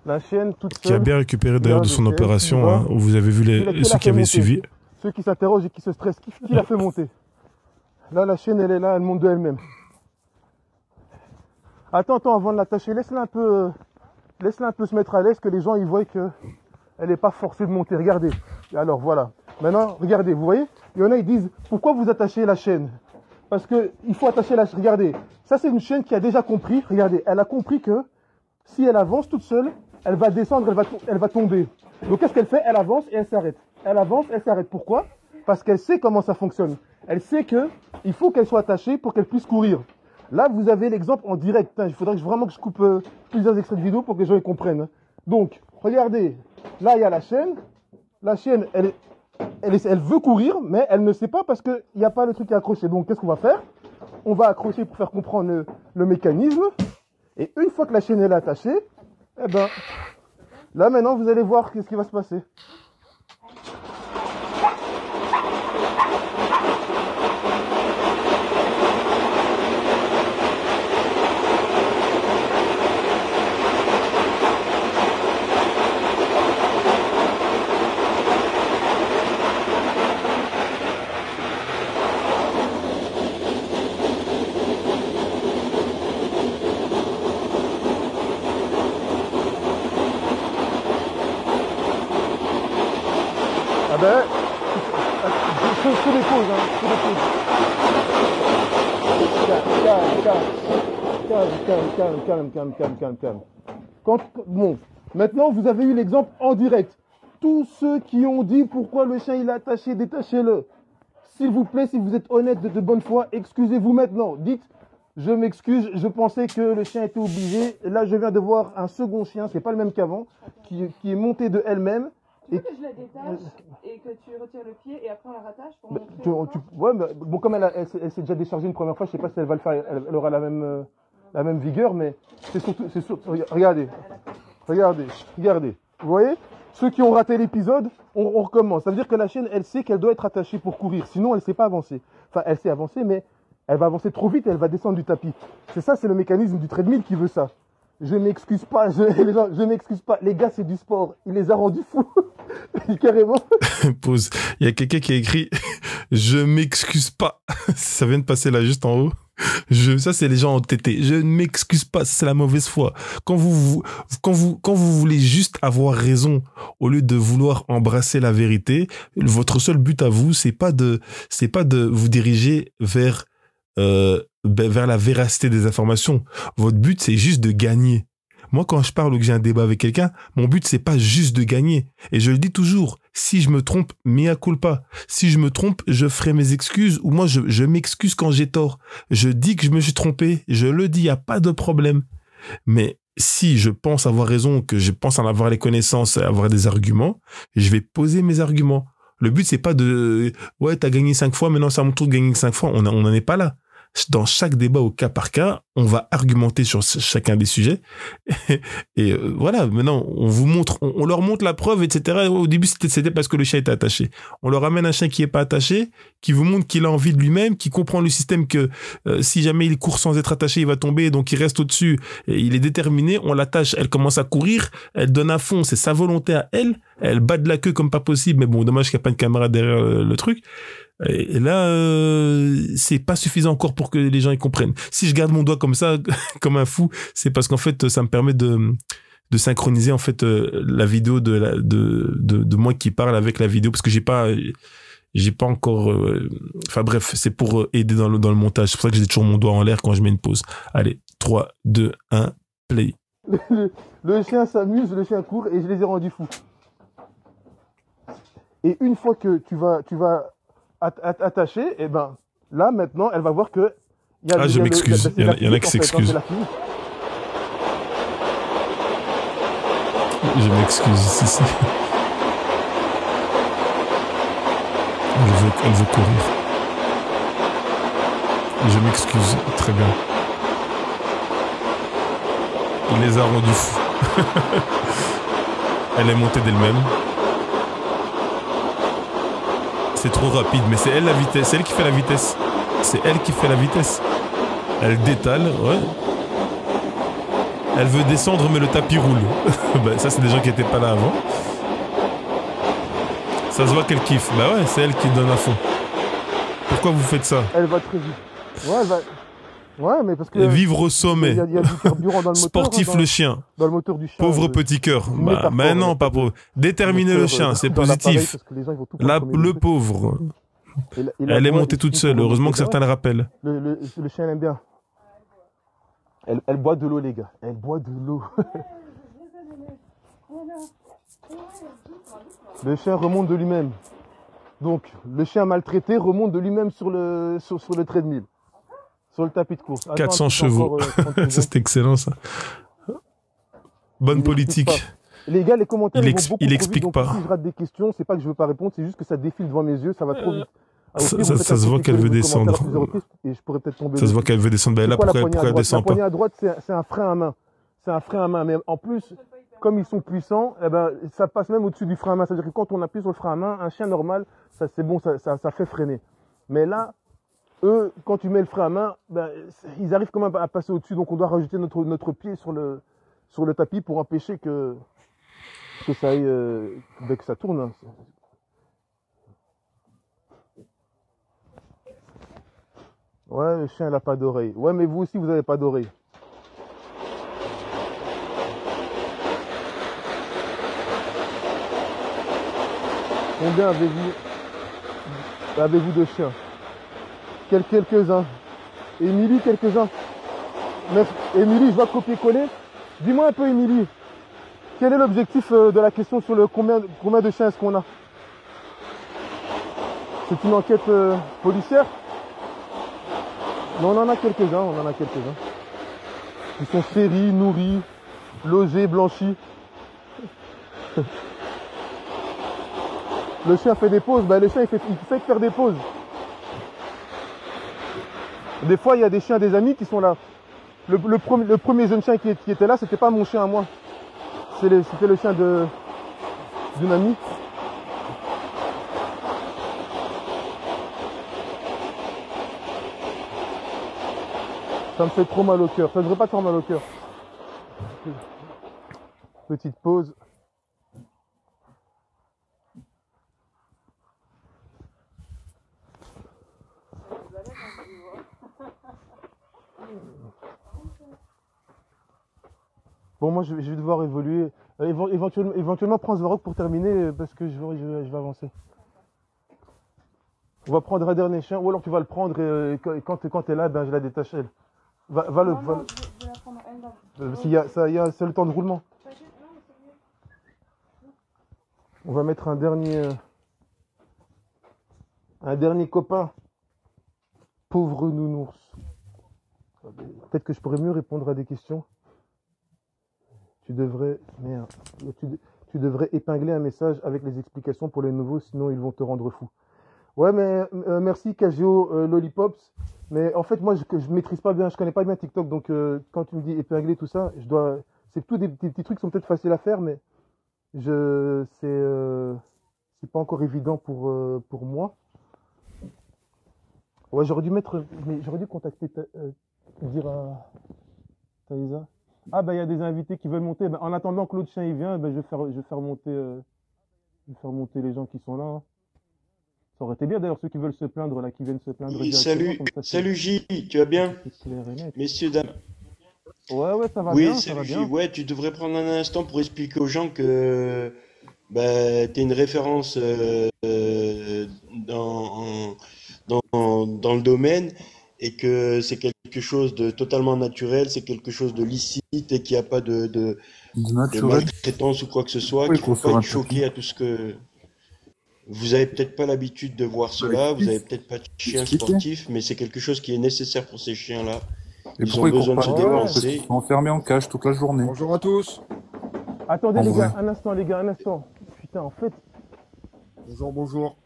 La chienne toute seule. Qui a bien récupéré d'ailleurs de son opération, hein, où vous avez vu ceux qui avaient suivi. Ceux qui s'interrogent et qui se stressent, qui l'a fait monter? Là, la chienne, elle est là, elle monte de elle-même. Attends, avant de l'attacher, laisse-la un peu se mettre à l'aise, que les gens ils voient que elle n'est pas forcée de monter. Regardez. Alors voilà. Maintenant, regardez, vous voyez? Il y en a, ils disent, pourquoi vous attachez la chaîne? Parce que il faut attacher la chaîne. Regardez. Ça, c'est une chaîne qui a déjà compris. Regardez, elle a compris que si elle avance toute seule, elle va descendre, elle va tomber. Donc qu'est-ce qu'elle fait? Elle avance et elle s'arrête. Elle avance, elle s'arrête. Pourquoi? Parce qu'elle sait comment ça fonctionne. Elle sait que il faut qu'elle soit attachée pour qu'elle puisse courir. Là, vous avez l'exemple en direct. Il faudrait vraiment que je coupe plusieurs extraits de vidéo pour que les gens y comprennent. Donc, regardez. Là, il y a la chaîne. La chaîne, elle veut courir, mais elle ne sait pas parce qu'il n'y a pas le truc qui est accroché. Donc, qu'est-ce qu'on va faire? On va accrocher pour faire comprendre le mécanisme. Et une fois que la chaîne est attachée, eh ben, là, maintenant, vous allez voir ce qui va se passer. Ah ben, je fais des pauses, hein, je fais des pauses. Calme. Bon, maintenant vous avez eu l'exemple en direct. Tous ceux qui ont dit pourquoi le chien il est attaché, détachez-le. S'il vous plaît, si vous êtes honnête de bonne foi, excusez-vous maintenant. Dites, je m'excuse, je pensais que le chien était obligé. Là, je viens de voir un second chien, c'est pas le même qu'avant, qui est monté de elle-même. Tu veux que je la détache et que tu retires le pied et après on la rattache pour montrer ouais, mais bon, comme elle s'est déjà déchargée une première fois, je sais pas si elle va le faire, elle aura la même vigueur, mais c'est surtout, regardez. Vous voyez? Ceux qui ont raté l'épisode, on recommence. Ça veut dire que la chienne, elle sait qu'elle doit être attachée pour courir, sinon elle sait pas avancer. Enfin, elle sait avancer, mais elle va avancer trop vite et elle va descendre du tapis. C'est le mécanisme du treadmill qui veut ça. Je m'excuse pas, je m'excuse pas. Les gars, c'est du sport. Il les a rendus fous. Carrément. Pause. Il y a quelqu'un qui a écrit « Je m'excuse pas ». Ça vient de passer là, juste en haut. Ça, c'est les gens entêtés. Je ne m'excuse pas, c'est la mauvaise foi. Quand vous voulez juste avoir raison, au lieu de vouloir embrasser la vérité, votre seul but à vous, c'est pas de vous diriger vers la véracité des informations. Votre but, c'est juste de gagner. Moi, quand je parle ou que j'ai un débat avec quelqu'un, mon but, c'est pas juste de gagner. Et je le dis toujours, si je me trompe, mea culpa. Si je me trompe, je ferai mes excuses ou moi, je m'excuse quand j'ai tort. Je dis que je me suis trompé, je le dis, il n'y a pas de problème. Mais si je pense avoir raison, que je pense en avoir les connaissances, avoir des arguments, je vais poser mes arguments. Le but, c'est pas de, ouais, t'as gagné 5 fois, maintenant c'est à mon tour de gagner 5 fois. On n'en est pas là. Dans chaque débat au cas par cas, on va argumenter sur chacun des sujets. Et voilà, maintenant, on vous montre, on leur montre la preuve, etc. Au début, c'était parce que le chien était attaché. On leur amène un chien qui est pas attaché, qui vous montre qu'il a envie de lui-même, qui comprend le système que si jamais il court sans être attaché, il va tomber, donc il reste au-dessus. Et il est déterminé, on l'attache, elle commence à courir, elle donne à fond, c'est sa volonté à elle. Elle bat de la queue comme pas possible, mais bon, dommage qu'il n'y a pas de caméra derrière le truc. Et là, c'est pas suffisant encore pour que les gens y comprennent. Si je garde mon doigt comme ça, comme un fou, c'est parce qu'en fait, ça me permet de synchroniser en fait la vidéo de moi qui parle avec la vidéo, parce que j'ai pas encore. Enfin bref, c'est pour aider dans le montage. C'est pour ça que j'ai toujours mon doigt en l'air quand je mets une pause. Allez, 3, 2, 1, play. Le chien s'amuse, le chien court et je les ai rendus fous. Et une fois que tu vas attacher, et ben là maintenant elle va voir que il y a je m'excuse, il y en a qui s'excusent. Je m'excuse, si. Elle veut courir. Je m'excuse, très bien. Il les a rendus fous. Elle est montée d'elle-même. C'est trop rapide, mais c'est elle la vitesse, c'est elle qui fait la vitesse. C'est elle qui fait la vitesse. Elle détale, ouais. Elle veut descendre, mais le tapis roule. Bah, ça, c'est des gens qui n'étaient pas là avant. Ça se voit qu'elle kiffe. Bah ouais, c'est elle qui donne à fond. Pourquoi vous faites ça? Elle va très vite. Ouais, elle va... Ouais, mais parce que... Vivre au sommet. Il y a du carburant dans le moteur. Sportif le chien. Dans le moteur du chien. Pauvre petit cœur. Bah non, pas pauvre. Déterminer le chien, c'est positif. Là, le pauvre. Elle est montée toute seule. Heureusement que certains le rappellent. Le chien aime bien. Elle boit de l'eau, les gars. Elle boit de l'eau. Le chien remonte de lui-même. Donc, le chien maltraité remonte de lui-même sur le treadmill. Sur le tapis de course. Attends, 400 chevaux. Ça, c'est excellent, ça. Bonne politique. Les gars, les commentaires, il explique pas. Si je rate des questions, c'est pas que je veux pas répondre, c'est juste que ça défile devant mes yeux, ça va trop vite. Ça se voit qu'elle veut descendre. Et je pourrais peut-être tomber. Ça se voit qu'elle veut descendre. Ben là, pourquoi elle descend pas? La poignée à droite, c'est un frein à main. C'est un frein à main. Mais en plus, comme ils sont puissants, eh ben, ça passe même au-dessus du frein à main. C'est-à-dire que quand on appuie sur le frein à main, un chien normal, ça c'est bon, ça fait freiner. Mais là, eux, quand tu mets le frein à main, ben, ils arrivent quand même à passer au-dessus. Donc on doit rajouter notre pied sur le tapis pour empêcher que ça aille, que ça tourne. Hein. Ouais, le chien, il n'a pas d'oreille. Ouais, mais vous aussi, vous n'avez pas d'oreille. Combien avez-vous de chiens? Quelques-uns. Émilie, quelques-uns. Émilie, je vois copier-coller. Dis-moi un peu, Émilie, quel est l'objectif de la question sur le combien de chiens est-ce qu'on a? C'est une enquête policière? Non, on en a quelques-uns, Ils sont séris, nourris, logés, blanchis. Le chien fait des pauses, ben le chien il fait que faire des pauses. Des fois il y a des chiens des amis qui sont là. Le premier jeune chien qui était là, c'était pas mon chien à moi. C'était le chien d'une amie. Ça me fait trop mal au cœur. Ça ne devrait pas te faire mal au cœur. Petite pause. Bon, moi je vais devoir évoluer. Éventuellement prendre Svarog pour terminer parce que je vais avancer. On va prendre un dernier chien, ou alors tu vas le prendre et quand tu es là, ben, je la détache elle. Je vais la prendre elle. C'est le temps de roulement. On va mettre un dernier copain. Pauvre nounours. Peut-être que je pourrais mieux répondre à des questions. Tu devrais, merde, tu devrais épingler un message avec les explications pour les nouveaux, sinon ils vont te rendre fou. Ouais, mais merci Kagio Lollipops. Mais en fait, moi, je maîtrise pas bien, je connais pas bien TikTok, donc quand tu me dis épingler tout ça, c'est tout des petits trucs qui sont peut-être faciles à faire, mais c'est pas encore évident pour moi. Ouais, j'aurais dû contacter, dire à Taïsa. Ah, bah, il y a des invités qui veulent monter. Bah, en attendant que l'autre chien il vient, bah, je vais faire monter les gens qui sont là, hein. Ça aurait été bien d'ailleurs ceux qui veulent se plaindre là, qui viennent se plaindre Oui, directement, salut, comme ça salut J, tu vas bien? c'est clair et net. Messieurs, dames. Ouais, ça va Oui, bien, ça va salut J. bien. Ouais, tu devrais prendre un instant pour expliquer aux gens que bah, tu es une référence dans, dans le domaine et que c'est quelque chose de totalement naturel, c'est quelque chose de licite et qu'il n'y a pas de Naturel. maltraitance ou quoi que ce soit, Oui, qu'il ne faut qu'on pas soit être choqué à tout ce que... Vous avez peut-être pas l'habitude de voir cela, vous avez peut-être pas de chien Expliquez. sportif, mais c'est quelque chose qui est nécessaire pour ces chiens-là. Et Ils ont pourquoi ils besoin courent de se pas dehors? Parce dépenser. qu'ils sont enfermés en cage toute la journée. Bonjour à tous. Attendez En les vrai. gars, un instant les gars, un instant. Putain, en fait, Bonjour, bonjour.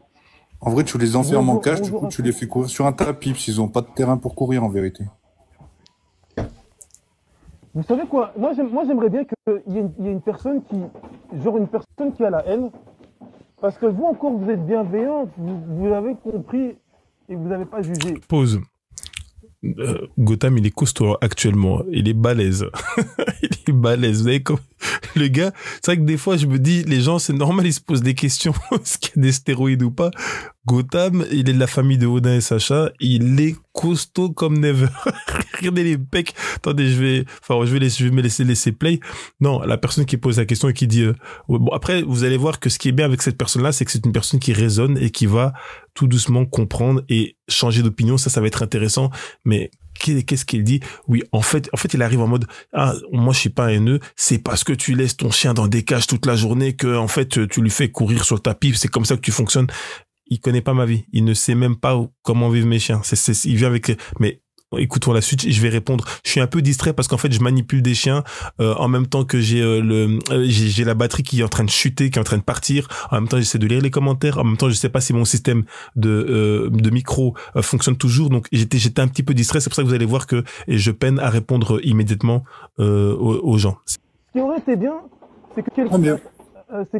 En vrai, tu les enfermes en cage, du bonjour coup, à tu tous. les fais courir sur un tapis, parce qu'ils ont pas de terrain pour courir, en vérité. Vous savez quoi? Moi j'aimerais bien qu'il y ait une personne une personne qui a la haine. Parce que vous encore, vous êtes bienveillant, vous avez compris et vous n'avez pas jugé. Pause. Gotham, il est costaud actuellement. Il est balèze. Il est balèze. Vous savez, comme le gars, c'est vrai que des fois, je me dis, les gens, c'est normal, ils se posent des questions. Est-ce qu'il y a des stéroïdes ou pas? Gotham, il est de la famille de Odin et Sacha. Il est costaud comme never. Regardez les pecs. Attendez, je vais me laisser play. Non, la personne qui pose la question et qui dit, ouais, bon, après, vous allez voir que ce qui est bien avec cette personne-là, c'est que c'est une personne qui raisonne et qui va tout doucement comprendre et changer d'opinion. Ça va être intéressant. Mais qu'est-ce qu'il dit? Oui, en fait, il arrive en mode, ah, moi, je suis pas haineux. C'est parce que tu laisses ton chien dans des cages toute la journée que, en fait, tu lui fais courir sur le tapis. C'est comme ça que tu fonctionnes. Il connaît pas ma vie. Il ne sait même pas comment vivent mes chiens. Il vient avec, mais écoutons la suite, je vais répondre. Je suis un peu distrait parce qu'en fait, je manipule des chiens en même temps que j'ai la batterie qui est en train de chuter, qui est en train de partir. En même temps, j'essaie de lire les commentaires. En même temps, je sais pas si mon système de micro fonctionne toujours. Donc, j'étais un petit peu distrait. C'est pour ça que vous allez voir que je peine à répondre immédiatement aux gens. Ce qui aurait été bien, c'est que quelqu'un... Ah, mais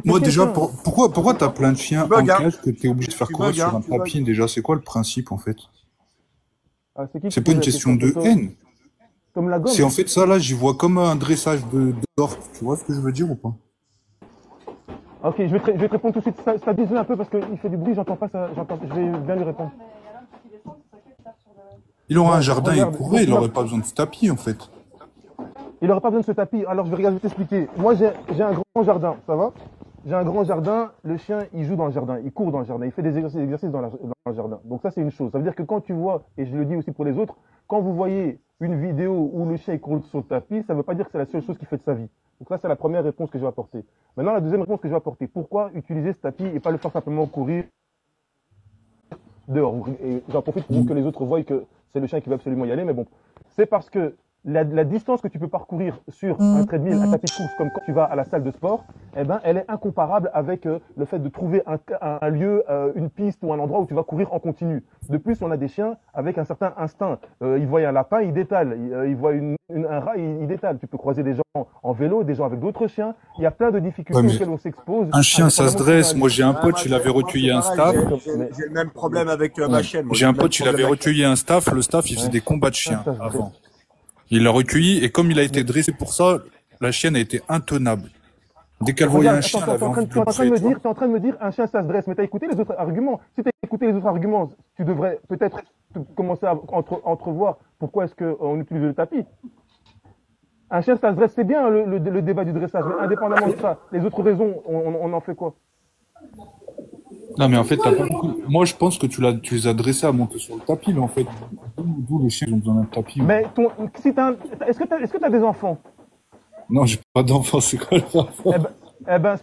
moi, déjà, quelqu'un- pourquoi t'as plein de chiens Tu en bug, hein. cage que t'es obligé de faire Tu courir bug, sur hein. un tapis? Déjà, c'est quoi le principe, en fait? Ah, qui C'est pose pas une la question de Tom- haine. Tom Lagom. C'est en fait ça, là, j'y vois comme un dressage d'orques. Tu vois ce que je veux dire ou pas? Ok, je vais te répondre tout de suite. Stabilise-le un peu parce qu'il fait du bruit, j'entends pas ça. Je vais bien lui répondre. Il aurait un jardin, il regarde, courrait, il donc, aurait pas besoin de ce tapis, en fait. Il n'aurait pas besoin de ce tapis. Alors, je vais t'expliquer. Moi, j'ai un grand jardin, ça va? J'ai un grand jardin, le chien, il joue dans le jardin, il court dans le jardin, il fait des exercices dans le jardin. Donc ça, c'est une chose. Ça veut dire que quand tu vois, et je le dis aussi pour les autres, quand vous voyez une vidéo où le chien il court sur le tapis, ça ne veut pas dire que c'est la seule chose qu'il fait de sa vie. Donc ça, c'est la première réponse que je vais apporter. Maintenant, la deuxième réponse que je vais apporter. Pourquoi utiliser ce tapis et pas le faire simplement courir dehors? Et j'en profite pour que les autres voient que c'est le chien qui veut absolument y aller, mais bon. C'est parce que la distance que tu peux parcourir sur un treadmill, un tapis de course, comme quand tu vas à la salle de sport, eh ben, elle est incomparable avec le fait de trouver un lieu, une piste ou un endroit où tu vas courir en continu. De plus, on a des chiens avec un certain instinct. Ils voient un lapin, ils détalent. Ils voient un rat, ils détalent. Tu peux croiser des gens en vélo, des gens avec d'autres chiens. Il y a plein de difficultés Ouais, mais auxquelles on s'expose. Un chien, ça se dresse. Moi, j'ai un pote, moi, il avait recueilli un staff. J'ai le même problème avec ma chaîne. moi, J'ai un le même pote, il avait problème avec- recueilli un staff. Le staff, il faisait Ouais. des combats de chiens Ça se avant. dresse. Il l'a recueilli et comme il a été dressé pour ça, la chienne a été intenable. Dès qu'elle voyait un Regarde, chien, attends, elle avait envie de t'es en le train de me tuer, tu vois. dire, t'es en train de me dire, un chien ça se dresse, mais t'as écouté les autres arguments. Si t'as écouté les autres arguments, tu devrais peut-être commencer à entrevoir pourquoi est-ce qu'on utilise le tapis. Un chien ça se dresse, c'est bien le débat du dressage, mais indépendamment de ça, les autres raisons, on en fait quoi? Non, mais en fait, t'as pas beaucoup. Moi, je pense que tu les as dressés à monter sur le tapis, mais en fait, d'où les chiens ils ont besoin d'un tapis. Mais est-ce que t'as des enfants? Non, j'ai pas d'enfant, c'est quoi le rapport? Eh ben,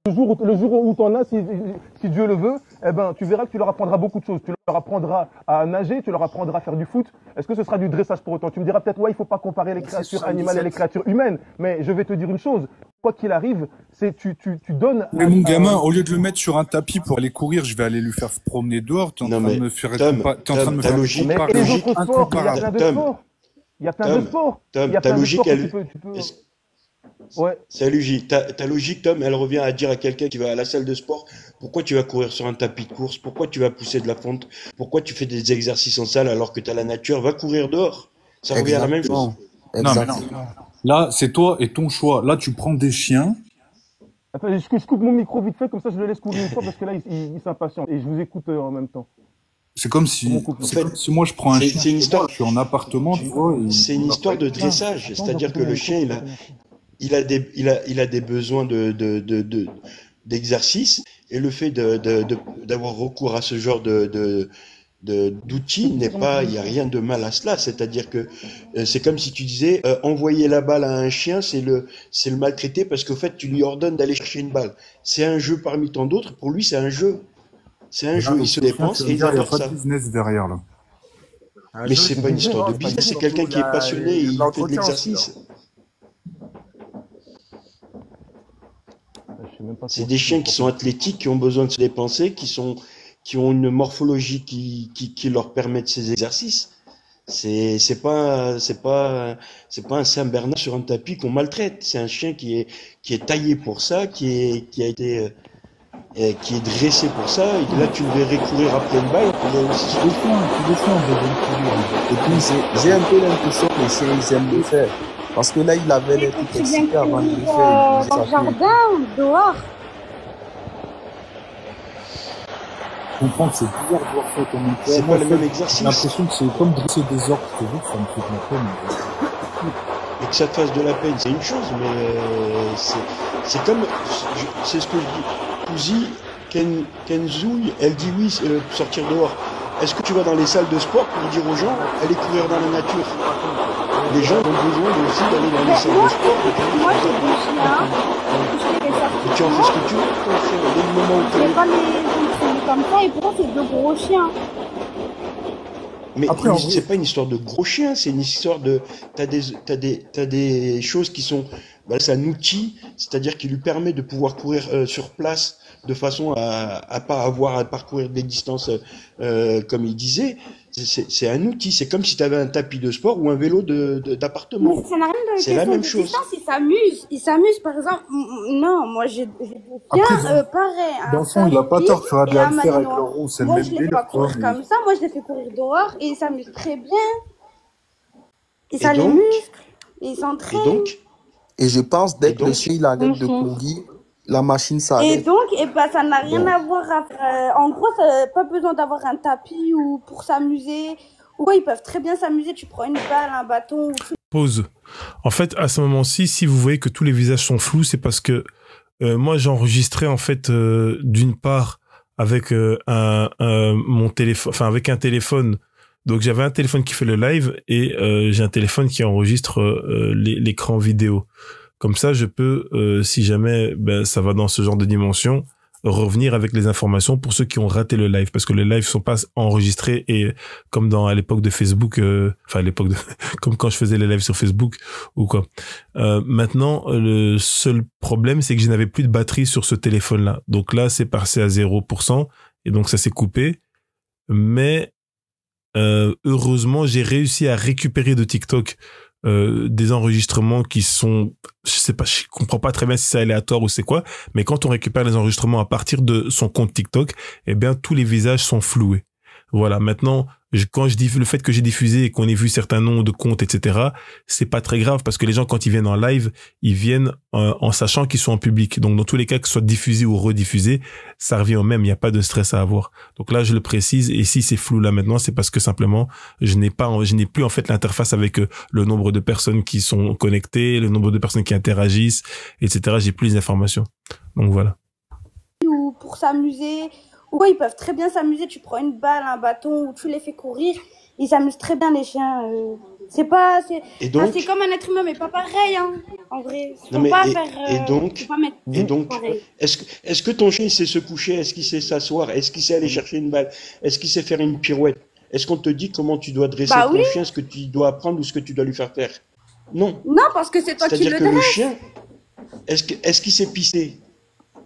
le jour où tu en as, si Dieu le veut, eh ben, tu verras que tu leur apprendras beaucoup de choses. Tu leur apprendras à nager, tu leur apprendras à faire du foot. Est-ce que ce sera du dressage pour autant? Tu me diras peut-être, ouais, il faut pas comparer les créatures animales et les créatures humaines. Mais je vais te dire une chose. Quoi qu'il arrive, c'est tu donnes. Mais mon gamin, au lieu de le mettre sur un tapis pour aller courir, je vais aller lui faire promener dehors. T'es en train de me faire ta logique, mais et les autres sports, il y a plein de sports. Il y a plein de sports. Il y a ta plein de logique, sports que tu peux. Ouais. C'est logique. Ta logique, Tom, elle revient à dire à quelqu'un qui va à la salle de sport, pourquoi tu vas courir sur un tapis de course? Pourquoi tu vas pousser de la fonte? Pourquoi tu fais des exercices en salle alors que tu as la nature? Va courir dehors. Ça revient à la même chose. Non, mais non. Là, c'est toi et ton choix. Là, tu prends des chiens. Attends, je coupe mon micro vite fait, comme ça je le laisse couler une fois parce que là, il s'impatiente. Et je vous écoute en même temps. C'est comme si, comme si moi je prends un chien, je suis en appartement, tu vois. C'est une histoire de dressage. C'est-à-dire que le chien, il a des besoins d'exercice et le fait d'avoir recours à ce genre d'outils n'est pas, il y a rien de mal à cela. C'est-à-dire que c'est comme si tu disais envoyer la balle à un chien, c'est le maltraiter parce qu'au fait tu lui ordonnes d'aller chercher une balle. C'est un jeu parmi tant d'autres. Pour lui, c'est un jeu. C'est un jeu. Il se dépense et il adore ça. Il n'y a pas de business derrière là. Mais c'est pas une histoire de business. C'est quelqu'un qui est passionné et il fait de l'exercice. C'est des chiens qui sont athlétiques, qui ont besoin de se dépenser, qui ont une morphologie qui leur permet de ces exercices. C'est pas un Saint-Bernard sur un tapis qu'on maltraite. C'est un chien qui est taillé pour ça, qui est dressé pour ça. Et là, tu le verrais courir après une balle. Et puis, j'ai un peu l'impression que les chiens, ils aiment le faire. Parce que là, il avait l'air tout excité avant de le faire. Dans le jardin, dehors. Je comprends que c'est bizarre de voir ça comme une c'est pas le même exercice. J'ai l'impression que c'est comme dresser des orques. C'est vrai que ça me fait de la peine. Et que ça te fasse de la peine, c'est une chose, mais c'est comme, c'est ce que je dis. Pouzy, Kenzouille, elle dit oui, sortir dehors. Est-ce que tu vas dans les salles de sport pour dire aux gens, allez courir dans la nature? Les gens ont besoin aussi d'aller dans les salles de sport. Moi, j'ai des chiens. Je les sortir. Et tu en fais ce que tu veux, ton chien. Dès le moment où tu pas les entraîner comme ça, et pourtant, c'est deux gros chiens. Mais c'est pas une histoire de gros chiens, c'est une histoire de, t'as des choses qui sont, c'est un outil, c'est-à-dire qui lui permet de pouvoir courir sur place de façon à pas avoir à parcourir des distances comme il disait. C'est un outil, c'est comme si tu avais un tapis de sport ou un vélo d'appartement. Mais ça n'a rien de c'est la même chose. Ils s'amusent, par exemple. Non, moi j'ai bien pareil. L'enfant, il a pas tort, tu vas bien le faire avec le roux, c'est le même Moi, je les fais pas courir comme ça. Moi, je les fais courir dehors et ils s'amusent très bien. Et ça les muscle. Et ils s'entraînent. Et je pense, dès que le chien il arrête de courir, la machine s'arrête. Et donc, ça n'a rien à voir en gros, pas besoin d'avoir un tapis ou pour s'amuser. Ou ils peuvent très bien s'amuser. Tu prends une balle, un bâton. Pause. En fait, à ce moment-ci, si vous voyez que tous les visages sont flous, c'est parce que moi, j'enregistrais en fait d'une part avec mon téléphone, enfin avec un téléphone. Donc j'avais un téléphone qui fait le live et j'ai un téléphone qui enregistre l'écran vidéo. Comme ça, je peux, si jamais ça va dans ce genre de dimension, revenir avec les informations pour ceux qui ont raté le live, parce que les lives sont pas enregistrés et comme à l'époque de Facebook, enfin à l'époque de comme quand je faisais les lives sur Facebook ou quoi. Maintenant, le seul problème, c'est que je n'avais plus de batterie sur ce téléphone-là. Donc là, c'est passé à 0% et donc ça s'est coupé. Mais heureusement, j'ai réussi à récupérer de TikTok des enregistrements qui sont, je sais pas, je comprends pas très bien si c'est aléatoire ou c'est quoi, mais quand on récupère les enregistrements à partir de son compte TikTok, eh bien tous les visages sont floués. Voilà. Maintenant, quand je dis le fait que j'ai diffusé et qu'on ait vu certains noms de comptes, etc., c'est pas très grave parce que les gens, quand ils viennent en live, ils viennent en sachant qu'ils sont en public. Donc, dans tous les cas, que ce soit diffusé ou rediffusé, ça revient au même. Il n'y a pas de stress à avoir. Donc là, je le précise. Et si c'est flou là maintenant, c'est parce que simplement, je n'ai plus en fait l'interface avec le nombre de personnes qui sont connectées, le nombre de personnes qui interagissent, etc. J'ai plus les informations. Donc voilà. Ou pour s'amuser. Ou ils peuvent très bien s'amuser. Tu prends une balle, un bâton, ou tu les fais courir. Ils s'amusent très bien, les chiens. C'est pas... Et donc, c'est comme un être humain, mais pas pareil, hein. En vrai. non Faut mais pas et, faire... et donc, faut pas mettre et donc, pareil. est-ce que ton chien il sait se coucher? Est-ce qu'il sait s'asseoir? Est-ce qu'il sait aller chercher une balle? Est-ce qu'il sait faire une pirouette? Est-ce qu'on te dit comment tu dois dresser Bah ton oui. chien, ce que tu dois apprendre ou ce que tu dois lui faire faire? Non. Non, parce que c'est toi qui C'est-à-dire le que le dresses. chien, est-ce qu'il sait pisser?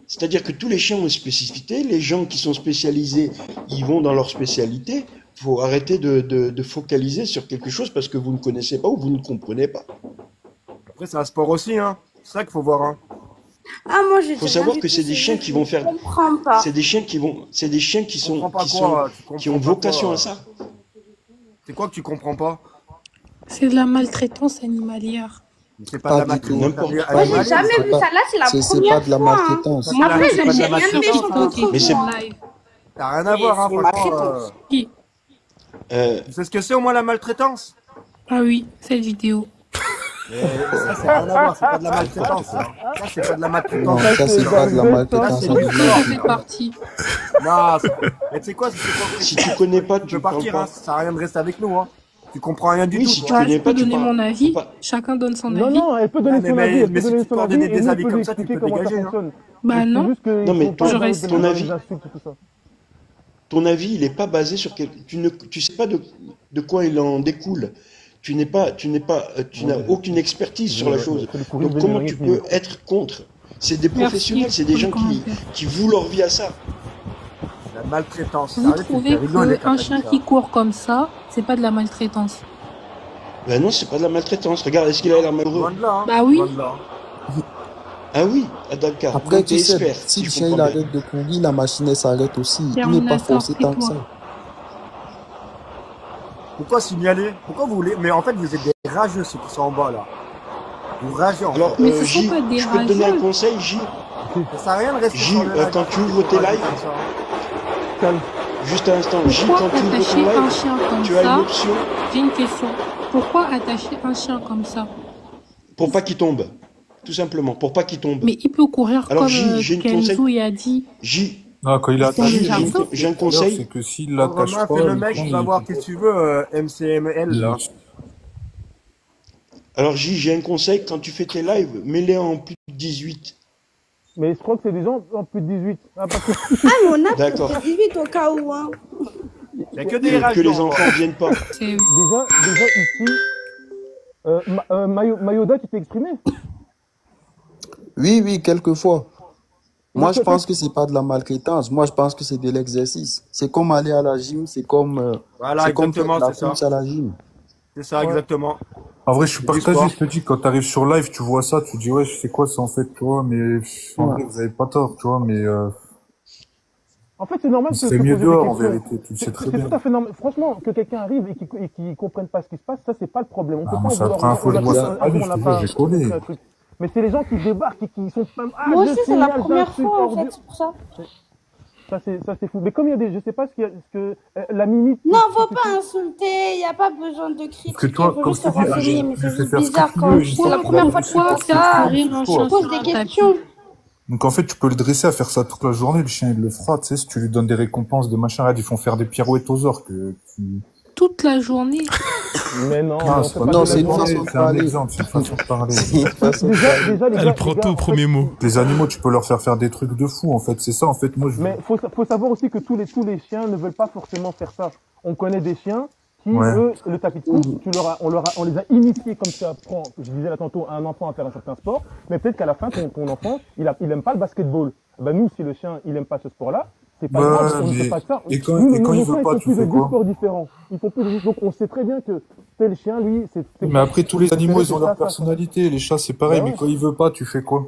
C'est-à-dire que tous les chiens ont une spécificité. Les gens qui sont spécialisés, ils vont dans leur spécialité. Faut arrêter de focaliser sur quelque chose parce que vous ne connaissez pas ou vous ne comprenez pas. Après, c'est un sport aussi, hein. C'est ça qu'il faut voir, hein. Ah, moi, je Faut savoir que c'est des chiens qui vont faire. Je comprends pas. C'est des chiens qui vont. C'est des chiens qui sont, comprends pas qui quoi, sont, tu qui ont comprends pas vocation quoi. à ça. C'est quoi que tu comprends pas? C'est de la maltraitance animalière. C'est pas de la Pas du tout. maltraitance N'importe Moi, j'ai animalière. jamais c'est vu pas- ça. Là, c'est la C'est première pas de la fois, hein. maltraitance. Après, C'est je pas de n'ai la rien de maltraitance, méchant hein. contre Mais c'est- vous. en live. T'as rien à voir, hein, C'est franchement. maltraitance. Qui? Tu sais ce que c'est au moins la maltraitance? Ah oui, cette vidéo. Mais ça, c'est rien à voir, c'est pas de la maltraitance. Ça, c'est pas de la Non, maltraitance. ça c'est pas de la maltraitance c'est animale. du Ça sport. fait partie. Non, mais tu sais quoi, Si tu connais pas, tu tu peux parles partir, hein. pas. Ça sert à rien de rester avec nous, hein. Tu comprends rien du Oui, tout. si tu toi. Bah, connais je pas, peux tu donner parles. mon avis. Faut pas- Chacun donne son Non, avis. non, elle peut donner mais- son mais- avis, elle mais peut si donner tu son peux en avis, donner et des nous, on avis peut comme lui ça, tu expliquer peux comment ça dégager, hein. fonctionne. Bah C'est non. juste que Non, mais faut pas ton balancer ton des avis- insultes et tout ça. Ton avis, il n'est pas basé sur tu sais pas de quoi il en découle. Tu n'as aucune expertise sur la chose. Donc comment tu peux être contre? C'est des professionnels, c'est des pour gens le commentaire. qui vouent leur vie à ça. La maltraitance. Vous trouvez qu'un chien qui court comme ça, c'est pas de la maltraitance? Ben non, c'est pas de la maltraitance. Regarde, est-ce qu'il a l'air malheureux? Bah oui. Ah oui, Adalka. Après, Donc, tu t'es sais, expert, si le je chien il comprends bien. arrête de courir, la machine elle s'arrête aussi. Il n'est pas Terminator, forcé tant que tais-toi. ça. Pourquoi signaler? Pourquoi vous voulez? Mais en fait, vous êtes des rageux, ceux qui sont en bas, là. Vous ragez, en fait. Alors, Mais ce sont J, pas des je peux te donner un rageux. conseil, J. Ça sert à rien de rester J, sur le live. quand tu ouvres tes lives, Calme. juste un instant, J, Pourquoi quand tu ouvres attacher ton un live, chien comme tu as une ça? option J'ai une question. Pourquoi attacher un chien comme ça? pour pas qu'il tombe. Tout simplement, pour pas qu'il tombe. Mais il peut courir Alors, comme j'ai une conseil. Kenzo y a dit. J, Non, quand il est attaché, déjà j'ai ça. j'ai un conseil. c'est que s'il l'attache Romain, pas, fais le il mec, prend, tu vas il- voir qu'est-ce que tu veux, MCML, là. Alors, J, j'ai un conseil. Quand tu fais tes lives, mets-les en plus de 18. Mais je crois que c'est des gens en plus de 18. Ah, parce que... Ah, mais on a D'accord. fait 18 au cas où, hein. Il y a que des Que rageux. les enfants viennent pas. C'est déjà ici, Mayoda, tu t'es exprimé? Oui, oui, quelquefois. Moi, je Mais- pense que c'est pas de la maltraitance. Moi, je pense que c'est de l'exercice. C'est comme aller à la gym, c'est comme, Voilà, c'est comme faire exactement, de la c'est ça. course à la gym. C'est ça, exactement. En vrai, je suis C'est du partagé. sport. Je te dis, quand t'arrives sur live, tu vois ça, tu dis, ouais, je sais quoi, c'est en fait, tu vois, mais en vrai, vous avez pas tort, tu vois, mais En fait, c'est normal que c'est se mieux poser des dehors, en questions. vérité, tu le sais très C'est bien. tout à fait normal. Franchement, que quelqu'un arrive et qu'il comprenne pas ce qui se passe, ça, c'est pas le problème. On Ah, peut moi, pas c'est la en première fois que je vois ça. Ah oui, je te jure, je connais. un truc. Mais c'est les gens qui débarquent et qui sont pas... Ah, Moi je aussi, c'est la signale, première j'insulte, fois, en ordure. fait, c'est pour ça. Ça, c'est fou. Mais comme il y a des... Je sais pas ce que... la Mimi... Non, faut pas insulter, y a pas besoin de critiquer, que toi, faut comme juste je se te dis, renseigner, mais je c'est fais juste faire ce que bizarre tu quand veux, c'est la première fois que tu fais ça, un tu poses des questions. Donc en fait, tu peux le dresser à faire ça toute la journée, le chien il le fera, tu sais, si tu lui donnes des récompenses, des machins, regarde, ils font faire des pirouettes aux orques. toute la journée. Mais non, Ah, on c'est peut pas pas non, dire c'est une ça. façon de c'est un parler. exemple, c'est une façon de parler. C'est une façon de Déjà, parler. les gars, Elle prend les tout gars, au en fait, premier mot. Les animaux, tu peux leur faire des trucs de fou, en fait, c'est ça, en fait, moi je... Mais faut savoir aussi que tous les chiens ne veulent pas forcément faire ça. On connaît des chiens qui, Ouais. eux, le tapis de course, on les a initiés comme ça apprend, je disais là tantôt, à un enfant à faire un certain sport, mais peut-être qu'à la fin, ton enfant, il aime pas le basketball. Ben nous, si le chien, il aime pas ce sport-là, c'est pas Ouais, grave, on ne mais- fait pas de ça. et quand- Nous, et quand nos il veut chiens, pas, ils font tu plus de fais 10 quoi sports différents. Ils font plus de... Donc on sait très bien que tel chien, lui, c'est... Mais après, tous les animaux, ils ont leur ça. personnalité, les chats, c'est pareil, Bah ouais. mais quand il veut pas, tu fais quoi?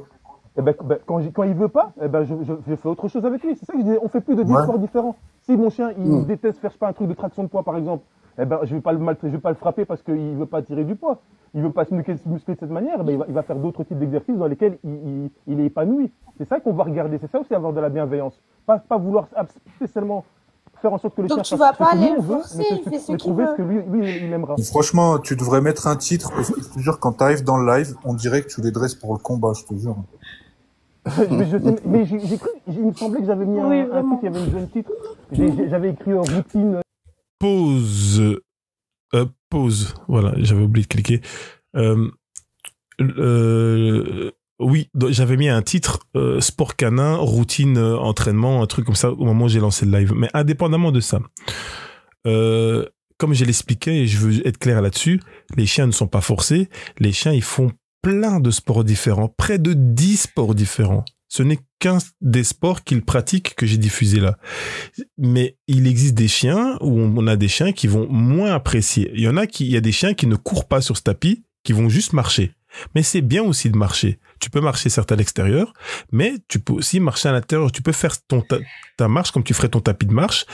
Eh ben, quand il veut pas, eh ben, je fais autre chose avec lui. C'est ça que je disais, on fait plus de 10 Ouais. sports différents. Si mon chien, il déteste faire, je sais pas, un truc de traction de poids, par exemple, eh ben, je vais pas le frapper parce qu'il veut pas tirer du poids. Il veut pas se muscler de cette manière, ben, il va faire d'autres types d'exercices dans lesquels il est épanoui. C'est ça qu'on va regarder. C'est ça aussi avoir de la bienveillance. Pas vouloir spécialement faire en sorte que le Donc chien tu fasse vas ce pas que aller nous, on le veut, forcer, mais il fait ce mais qu'il trouver veut. ce que lui, il aimera. Franchement, tu devrais mettre un titre, parce que je te jure, quand t'arrives dans le live, on dirait que tu les dresses pour le combat, je te jure. Mais j'ai cru, il me semblait que j'avais mis Oui, un vraiment. titre, il y avait une jeune titre. J'avais écrit routine. Pause. Pause. Voilà, j'avais oublié de cliquer. Oui, j'avais mis un titre sport canin, routine, entraînement, un truc comme ça au moment où j'ai lancé le live. Mais indépendamment de ça, comme je l'expliquais et je veux être clair là-dessus, les chiens ne sont pas forcés. Les chiens, ils font plein de sports différents, près de 10 sports différents. Ce n'est qu'un des sports qu'ils pratiquent que j'ai diffusé là. Mais il existe des chiens où on a des chiens qui vont moins apprécier. Il y a des chiens qui ne courent pas sur ce tapis, qui vont juste marcher. Mais c'est bien aussi de marcher. Tu peux marcher certes à l'extérieur, mais tu peux aussi marcher à l'intérieur. Tu peux faire ta marche comme tu ferais ton tapis de marche,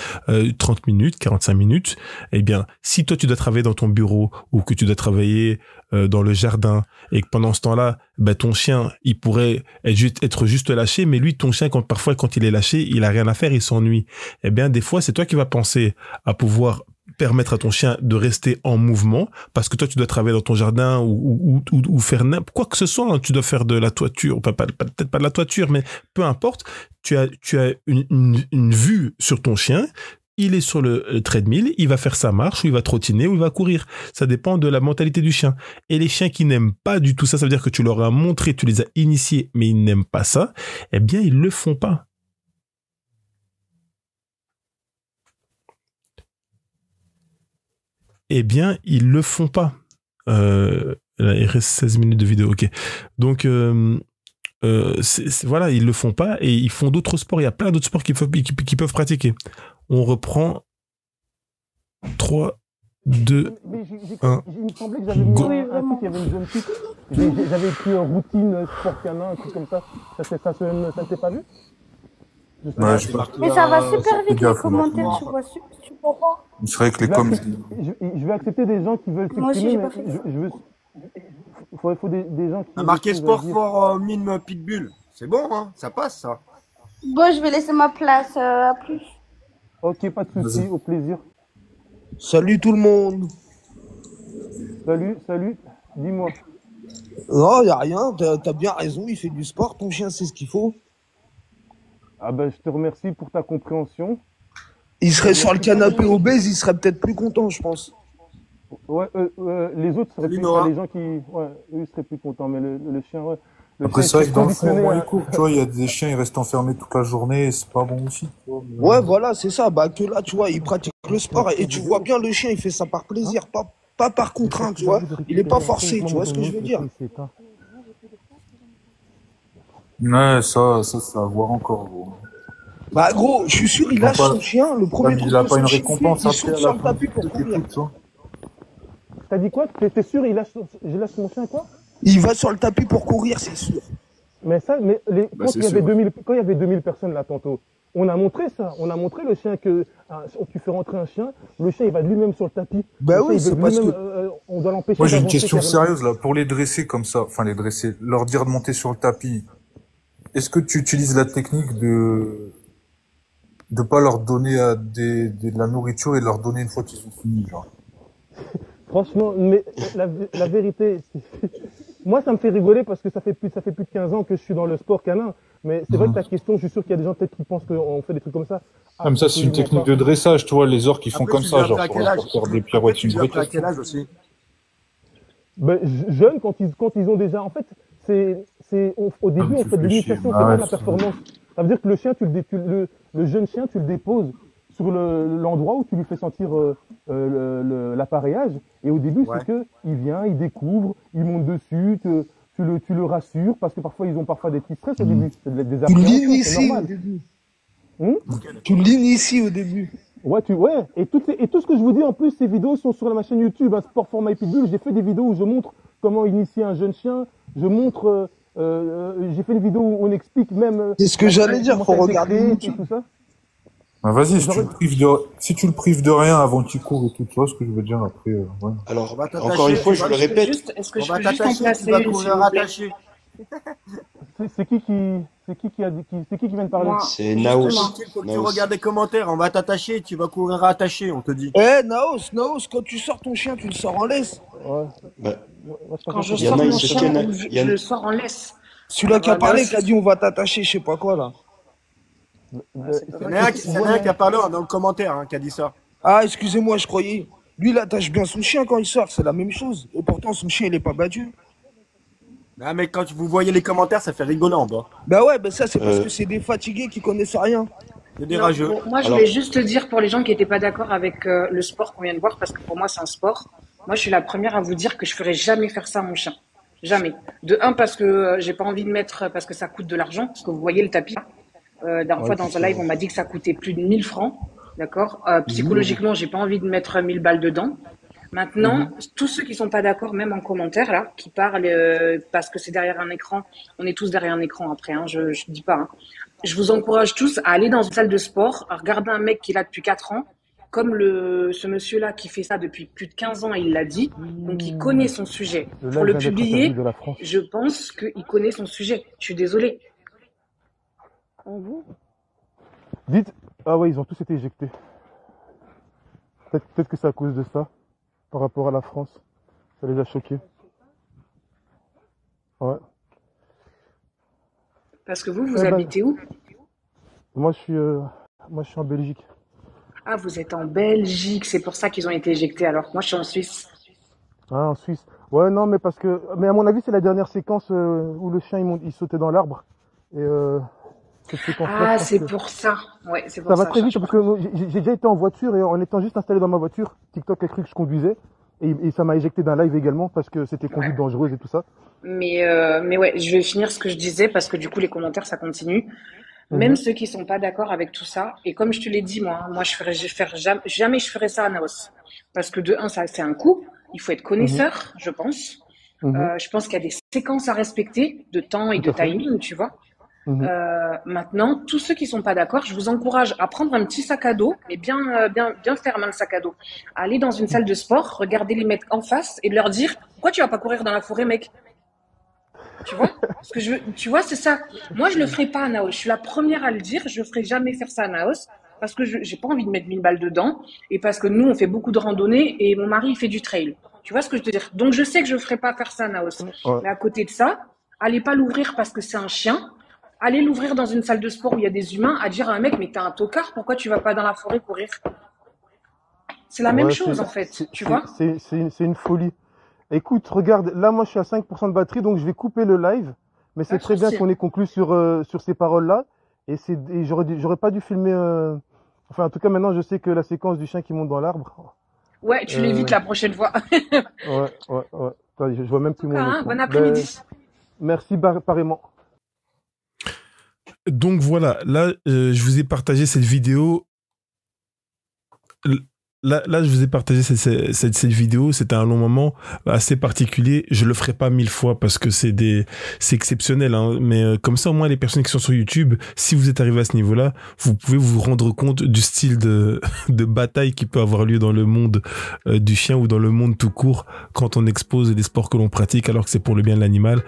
30 minutes, 45 minutes. Eh bien, si toi tu dois travailler dans ton bureau ou que tu dois travailler dans le jardin et que pendant ce temps-là, ben, ton chien, il pourrait être juste lâché, mais lui, ton chien, parfois quand il est lâché, il a rien à faire, il s'ennuie. Eh bien, des fois, c'est toi qui vas penser à pouvoir permettre à ton chien de rester en mouvement parce que toi tu dois travailler dans ton jardin ou faire quoi que ce soit, hein. Tu dois faire de la toiture, peut-être pas de la toiture, mais peu importe, tu as une vue sur ton chien, il est sur le treadmill, il va faire sa marche ou il va trottiner ou il va courir, ça dépend de la mentalité du chien. Et les chiens qui n'aiment pas du tout ça, ça veut dire que tu leur as montré, tu les as initiés mais ils n'aiment pas ça, eh bien ils le font pas. Eh bien, ils le font pas. Là, il reste 16 minutes de vidéo, ok. Donc, voilà, ils le font pas et ils font d'autres sports. Il y a plein d'autres sports qu'ils peuvent pratiquer. On reprend 3, 2, 1. Il me semblait que j'avais mis un truc, il y avait une jeune fille. J'avais écrit routine, sport canin, un truc comme ça. Ça ne t'est pas vu? Mais ça va super vite les commentaires, tu vois pas. C'est vrai que les coms... Je vais accepter des gens qui veulent s'exprimer, mais il faut des gens qui... On a marqué sport for mime pitbull. C'est bon, hein, ça passe ça. Bon, je vais laisser ma place, à plus. Ok, pas de soucis, au plaisir. Salut tout le monde. Salut, dis-moi. Non, y a rien, t'as bien raison, il fait du sport, ton chien c'est ce qu'il faut. Ah ben, je te remercie pour ta compréhension. Il serait sur le canapé obèse, il serait peut-être plus content, je pense. Ouais, les autres seraient plus contents, les gens qui... Ouais, eux seraient plus contents, mais le chien, ouais. Après, c'est vrai que dans le fond, les cours, tu vois, il y a des chiens, ils restent enfermés toute la journée, c'est pas bon aussi. Ouais, voilà, c'est ça. Bah, que là, tu vois, il pratique le sport et tu vois bien le chien, il fait ça par plaisir, pas par contrainte, tu vois. Il est pas forcé, tu vois ce que je veux dire. Ouais, ça à voir encore, gros. Bah, gros, je suis sûr, il lâche son chien, le premier truc. Il a pas une récompense il saute sur le tapis pour courir. T'as dit quoi? T'es sûr, je lâche mon chien, quoi? Il va sur le tapis pour courir, c'est sûr. Mais ça, quand il y avait 2000 personnes là tantôt, on a montré ça. On a montré le chien que tu fais rentrer un chien, le chien il va lui-même sur le tapis. Bah oui, c'est parce que on doit l'empêcher. Moi j'ai une question sérieuse là, pour les dresser comme ça, enfin les dresser, leur dire de monter sur le tapis. Est-ce que tu utilises la technique de pas leur donner de la nourriture et de leur donner une fois qu'ils ont fini, genre? Franchement, mais la vérité, moi ça me fait rigoler parce que ça fait plus de 15 ans que je suis dans le sport canin. Mais c'est vrai que ta question, je suis sûr qu'il y a des gens peut-être qui pensent qu'on fait des trucs comme ça. Ah, mais ça c'est une technique de dressage, tu vois, les orques qui font comme ça, genre pour faire des pirouettes. Une vraie quel âge aussi? Ben, jeunes, quand ils ont déjà, en fait, au début, on fait de l'initiation, c'est pas de la performance. Ça veut dire que le chien, le jeune chien, tu le déposes sur l'endroit où tu lui fais sentir l'appareillage. Et au début, c'est que il vient, il découvre, il monte dessus, tu le rassures, parce que parfois, ils ont parfois des petits stress au début. C'est des appréhensions, c'est normal. Tu l'inities au début. Ouais, et tout ce que je vous dis, en plus, ces vidéos sont sur ma chaîne YouTube, Sport for My Pitbull. J'ai fait des vidéos où je montre comment initier un jeune chien. Je montre, j'ai fait une vidéo où on explique même. C'est ce que j'allais dire, faut regarder YouTube. Tout ça. Bah vas-y, si tu le prives de rien avant qu'il court et tout, tu vois ce que je veux dire après. Ouais. Alors, encore une fois, je le répète. Est-ce que je peux juste remplacer, tu vas courir rattaché. C'est qui vient de parler? C'est Naos. Il faut que tu regardes les commentaires. On va t'attacher, tu vas courir rattaché, on te dit. Eh, Naos, quand tu sors ton chien, tu le sors en laisse. Ouais. Bah, quand je sors mon chien, je le sors en laisse. Celui-là qui a parlé, qui a dit on va t'attacher, je sais pas quoi là. C'est un qui a parlé dans le commentaire, qui a dit ça. Ah, excusez-moi, je croyais. Lui, il attache bien son chien quand il sort, c'est la même chose. Et pourtant, son chien, il est pas battu. Ah, mais quand vous voyez les commentaires, ça fait rigoler en bas. Bah ouais, bah ça, c'est parce que c'est des fatigués qui connaissent rien. C'est des Non, rageux. bon, moi, je Alors- voulais juste te dire pour les gens qui n'étaient pas d'accord avec le sport qu'on vient de voir, parce que pour moi, c'est un sport. Moi, je suis la première à vous dire que je ferai jamais faire ça à mon chien. Jamais. De un, parce que j'ai pas envie de mettre, parce que ça coûte de l'argent, parce que vous voyez le tapis. Dernière fois, dans un live, on m'a dit que ça coûtait plus de 1000 francs. D'accord? Psychologiquement, j'ai pas envie de mettre 1000 balles dedans. Maintenant, tous ceux qui sont pas d'accord, même en commentaire, là, qui parlent parce que c'est derrière un écran, on est tous derrière un écran après, hein, je dis pas. Hein. Je vous encourage tous à aller dans une salle de sport, à regarder un mec qui est là depuis 4 ans, comme ce monsieur-là qui fait ça depuis plus de 15 ans, il l'a dit, donc il connaît son sujet. Le Pour live le vient d'être publier, interdit de la France. je pense qu'il connaît son sujet. Je suis désolée. Dites, ah ouais, ils ont tous été éjectés. Peut-être que c'est à cause de ça, par rapport à la France. Ça les a choqués. Ouais. Parce que vous ben, habitez où? Moi, je suis en Belgique. Ah, vous êtes en Belgique, c'est pour ça qu'ils ont été éjectés. Alors moi, je suis en Suisse. Ah, en Suisse. Ouais, non, mais mais à mon avis, c'est la dernière séquence où le chien il sautait dans l'arbre. Et cette séquence-là, Ah, je pense c'est que pour ça. Ouais, c'est ça pour va ça. très vite parce que j'ai déjà été en voiture et en étant juste installé dans ma voiture, TikTok a cru que je conduisais et ça m'a éjecté d'un live également parce que c'était conduite dangereuse et tout ça. Mais ouais, je vais finir ce que je disais parce que du coup, les commentaires, ça continue. Même ceux qui sont pas d'accord avec tout ça, et comme je te l'ai dit, moi, jamais je ferai ça à Naos. Parce que de un, ça, c'est un coût. Il faut être connaisseur, je pense. Je pense qu'il y a des séquences à respecter de temps et Tout de à fait. timing, tu vois. Maintenant, tous ceux qui sont pas d'accord, je vous encourage à prendre un petit sac à dos, mais bien ferme le sac à dos. À aller dans une salle de sport, regarder les mecs en face et de leur dire, pourquoi tu vas pas courir dans la forêt, mec? Tu vois? Parce que tu vois, c'est ça. Moi, je le ferai pas à Naos. Je suis la première à le dire. Je ferai jamais faire ça à Naos parce que j'ai pas envie de mettre 1000 balles dedans et parce que nous, on fait beaucoup de randonnées et mon mari, il fait du trail. Tu vois ce que je veux dire? Donc, je sais que je ferai pas faire ça à Naos. Ouais. Mais à côté de ça, allez pas l'ouvrir parce que c'est un chien. Allez l'ouvrir dans une salle de sport où il y a des humains à dire à un mec, mais t'es un tocard, pourquoi tu vas pas dans la forêt courir? C'est la même Ouais, chose, en fait. Tu vois? C'est une folie. Écoute, regarde, là, moi, je suis à 5% de batterie, donc je vais couper le live. Mais c'est Pas de très bien souci. qu'on ait conclu sur ces paroles-là. Et j'aurais pas dû filmer. Enfin, en tout cas, maintenant, je sais que la séquence du chien qui monte dans l'arbre. Ouais, tu l'évites la prochaine fois. Ouais. Attends, je vois même plus mon Hein, écran. bon après-midi. Merci, pareillement. Donc voilà, là, je vous ai partagé cette vidéo. Là, je vous ai partagé cette vidéo. C'était un long moment assez particulier. Je le ferai pas 1000 fois parce que c'est exceptionnel, hein. Mais comme ça, au moins, les personnes qui sont sur YouTube, si vous êtes arrivé à ce niveau-là, vous pouvez vous rendre compte du style de bataille qui peut avoir lieu dans le monde du chien ou dans le monde tout court quand on expose les sports que l'on pratique alors que c'est pour le bien de l'animal.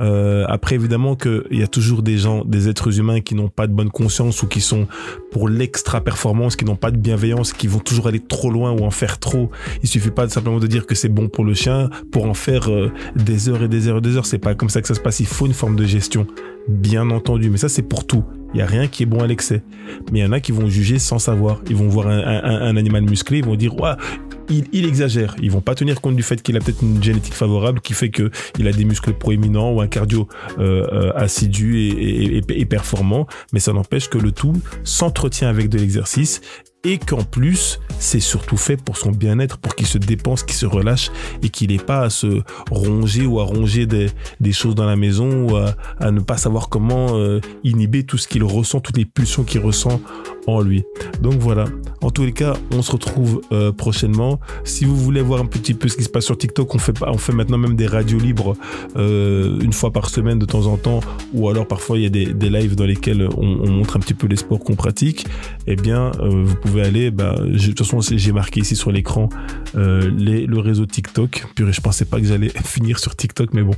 Après, évidemment qu'il y a toujours des êtres humains qui n'ont pas de bonne conscience ou qui sont pour l'extra performance, qui n'ont pas de bienveillance, qui vont toujours aller trop loin ou en faire trop. Il suffit pas simplement de dire que c'est bon pour le chien pour en faire des heures et des heures et des heures. C'est pas comme ça que ça se passe. Il faut une forme de gestion, bien entendu. Mais ça, c'est pour tout. Il y a rien qui est bon à l'excès. Mais il y en a qui vont juger sans savoir. Ils vont voir un animal musclé, ils vont dire ouais, il exagère. Ils vont pas tenir compte du fait qu'il a peut-être une génétique favorable qui fait que il a des muscles proéminents ou un cardio assidu et performant. Mais ça n'empêche que le tout s'entretient avec de l'exercice et qu'en plus, c'est surtout fait pour son bien-être, pour qu'il se dépense, qu'il se relâche et qu'il n'ait pas à se ronger ou à ronger des choses dans la maison ou à ne pas savoir comment inhiber tout ce qu'il ressent, toutes les pulsions qu'il ressent en lui. Donc voilà, en tous les cas, on se retrouve prochainement. Si vous voulez voir un petit peu ce qui se passe sur TikTok, on fait maintenant même des radios libres une fois par semaine de temps en temps, ou alors parfois il y a des lives dans lesquels on montre un petit peu les sports qu'on pratique. Eh bien, vous pouvez aller, de toute façon j'ai marqué ici sur l'écran le réseau TikTok. Purée, je pensais pas que j'allais finir sur TikTok, mais bon.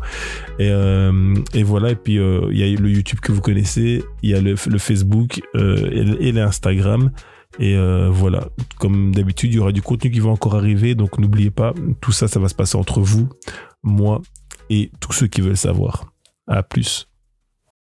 Et voilà, et puis il y a le YouTube que vous connaissez, il y a le Facebook et l'Instagram. Et voilà, comme d'habitude, il y aura du contenu qui va encore arriver, donc n'oubliez pas, tout ça, ça va se passer entre vous, moi et tous ceux qui veulent savoir. À plus.